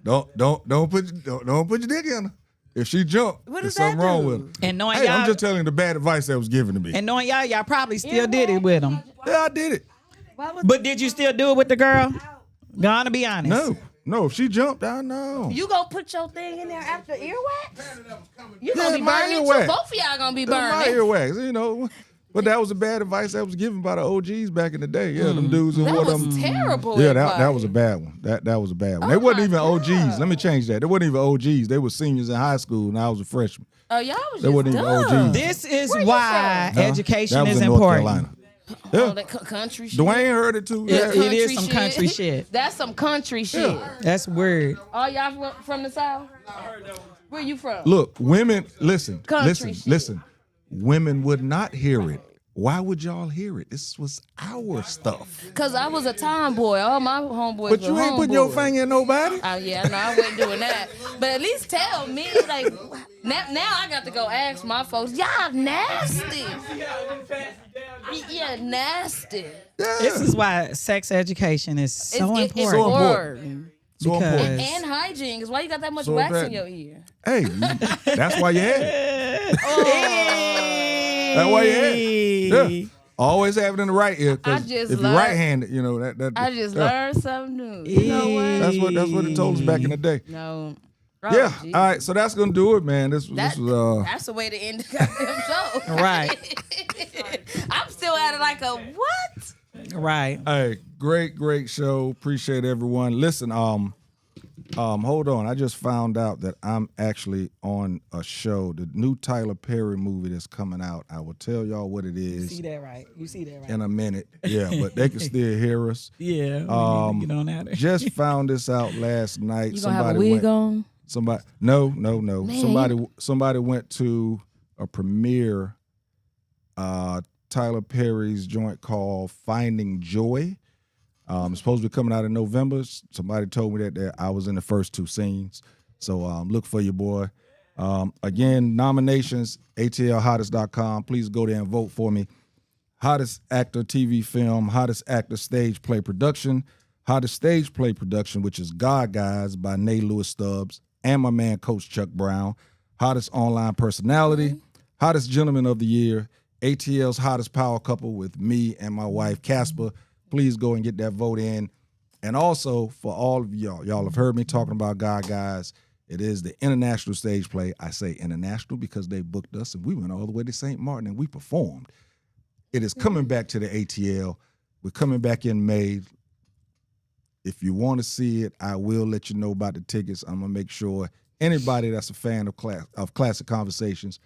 don't put your dick in her. If she jump, What there's does that something wrong do? with her. And knowing Hey, I'm y'all, just telling you the bad advice that was given to me. and knowing y'all probably still did it with them. Yeah, I did it. But did you still do it with the girl? Gonna be honest. No. If she jumped, I know. You gonna put your thing in there after earwax? You Yeah, gonna be my burning too. earwax. Both of y'all gonna be That's my burning. earwax, But that was a bad advice that was given by the OGs back in the day. Yeah, them dudes who That wore was them. terrible. Yeah, that advice. was a bad one. That was a bad one. Oh They wasn't my even OGs. God. Let me change that. They wasn't even OGs. They were seniors in high school, and I was a freshman. Oh, y'all was They just wasn't even dumb. OGs. This is Where you why from? education That was is in North important. Carolina. Oh, Yeah, that country shit. Dwayne heard it too. It Yeah. is some country shit. That's some country shit. That's weird. All y'all from the South? Where you from? Look, women, listen. Country shit. Women would not hear it. Why would y'all hear it? This was our stuff. Because I was a tomboy. All my homeboys But were you ain't putting your homeboys. finger in nobody. Yeah, no, I wasn't doing that. But at least tell me, like, now I got to go ask my folks, y'all nasty. Yeah, nasty. This is why sex education is so It's important. So important. So Because- important. And hygiene, because why you got that much So wax bad. in your ear? Hey, that's why you had it. Hey. That's why you had it. Yeah. Always have it in the right ear. 'Cause I just if you're learned- right-handed, that. I just yeah. learned something new. You know what? That's what it told us back in the day. No. Yeah. Oh, geez. All right. So that's gonna do it, man. This was. That's the way to end the goddamn show. Right. I'm still at it like a what? Right. Hey, great show. Appreciate everyone. Listen, hold on. I just found out that I'm actually on a show, the new Tyler Perry movie that's coming out. I will tell y'all what it is See that right. You see that right. in a minute. Yeah, but they can still hear us. Yeah. We need to get on that. Just found this out last night. You gonna have a wig on? No. Man, Somebody went to a premiere. Tyler Perry's joint called Finding Joy. It's supposed to be coming out in November. Somebody told me that I was in the first two scenes. So look for your boy. Again, nominations, atlhottest.com. Please go there and vote for me. Hottest actor TV film, hottest actor stage play production, hottest stage play production, which is God Guys by Nay Lewis Stubbs and my man Coach Chuck Brown. Hottest online personality, hottest gentleman of the year, ATL's hottest power couple with me and my wife Casper. Please go and get that vote in. And also for all of y'all have heard me talking about God Guys. It is the international stage play. I say international because they booked us and we went all the way to St. Martin and we performed. It is coming back to the ATL. We're coming back in May. If you want to see it, I will let you know about the tickets. I'm gonna make sure anybody that's a fan of Classic Konversations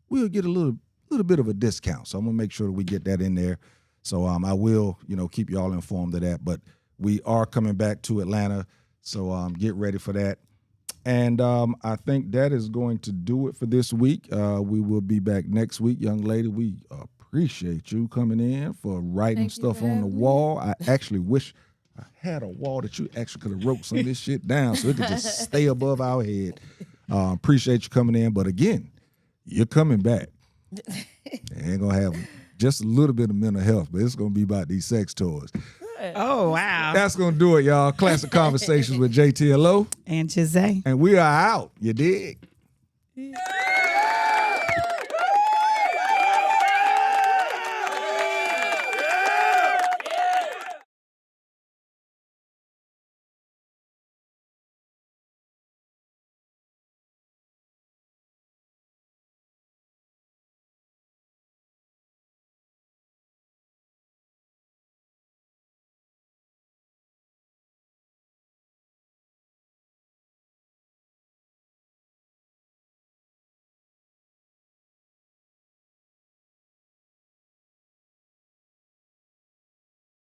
will get a little bit of a discount. So I'm gonna make sure that we get that in there. So I will, keep you all informed of that. But we are coming back to Atlanta, so get ready for that. And I think that is going to do it for this week. We will be back next week, young lady. We appreciate you coming in for writing stuff on the wall. I actually wish I had a wall that you actually could have wrote some of this shit down so it could just stay above our head. Appreciate you coming in. But again, you're coming back. Ain't gonna have just a little bit of mental health, but it's gonna be about these sex toys. Oh, wow. That's gonna do it, y'all. Classic Conversations with JTLO. And Jose. And we are out. You dig?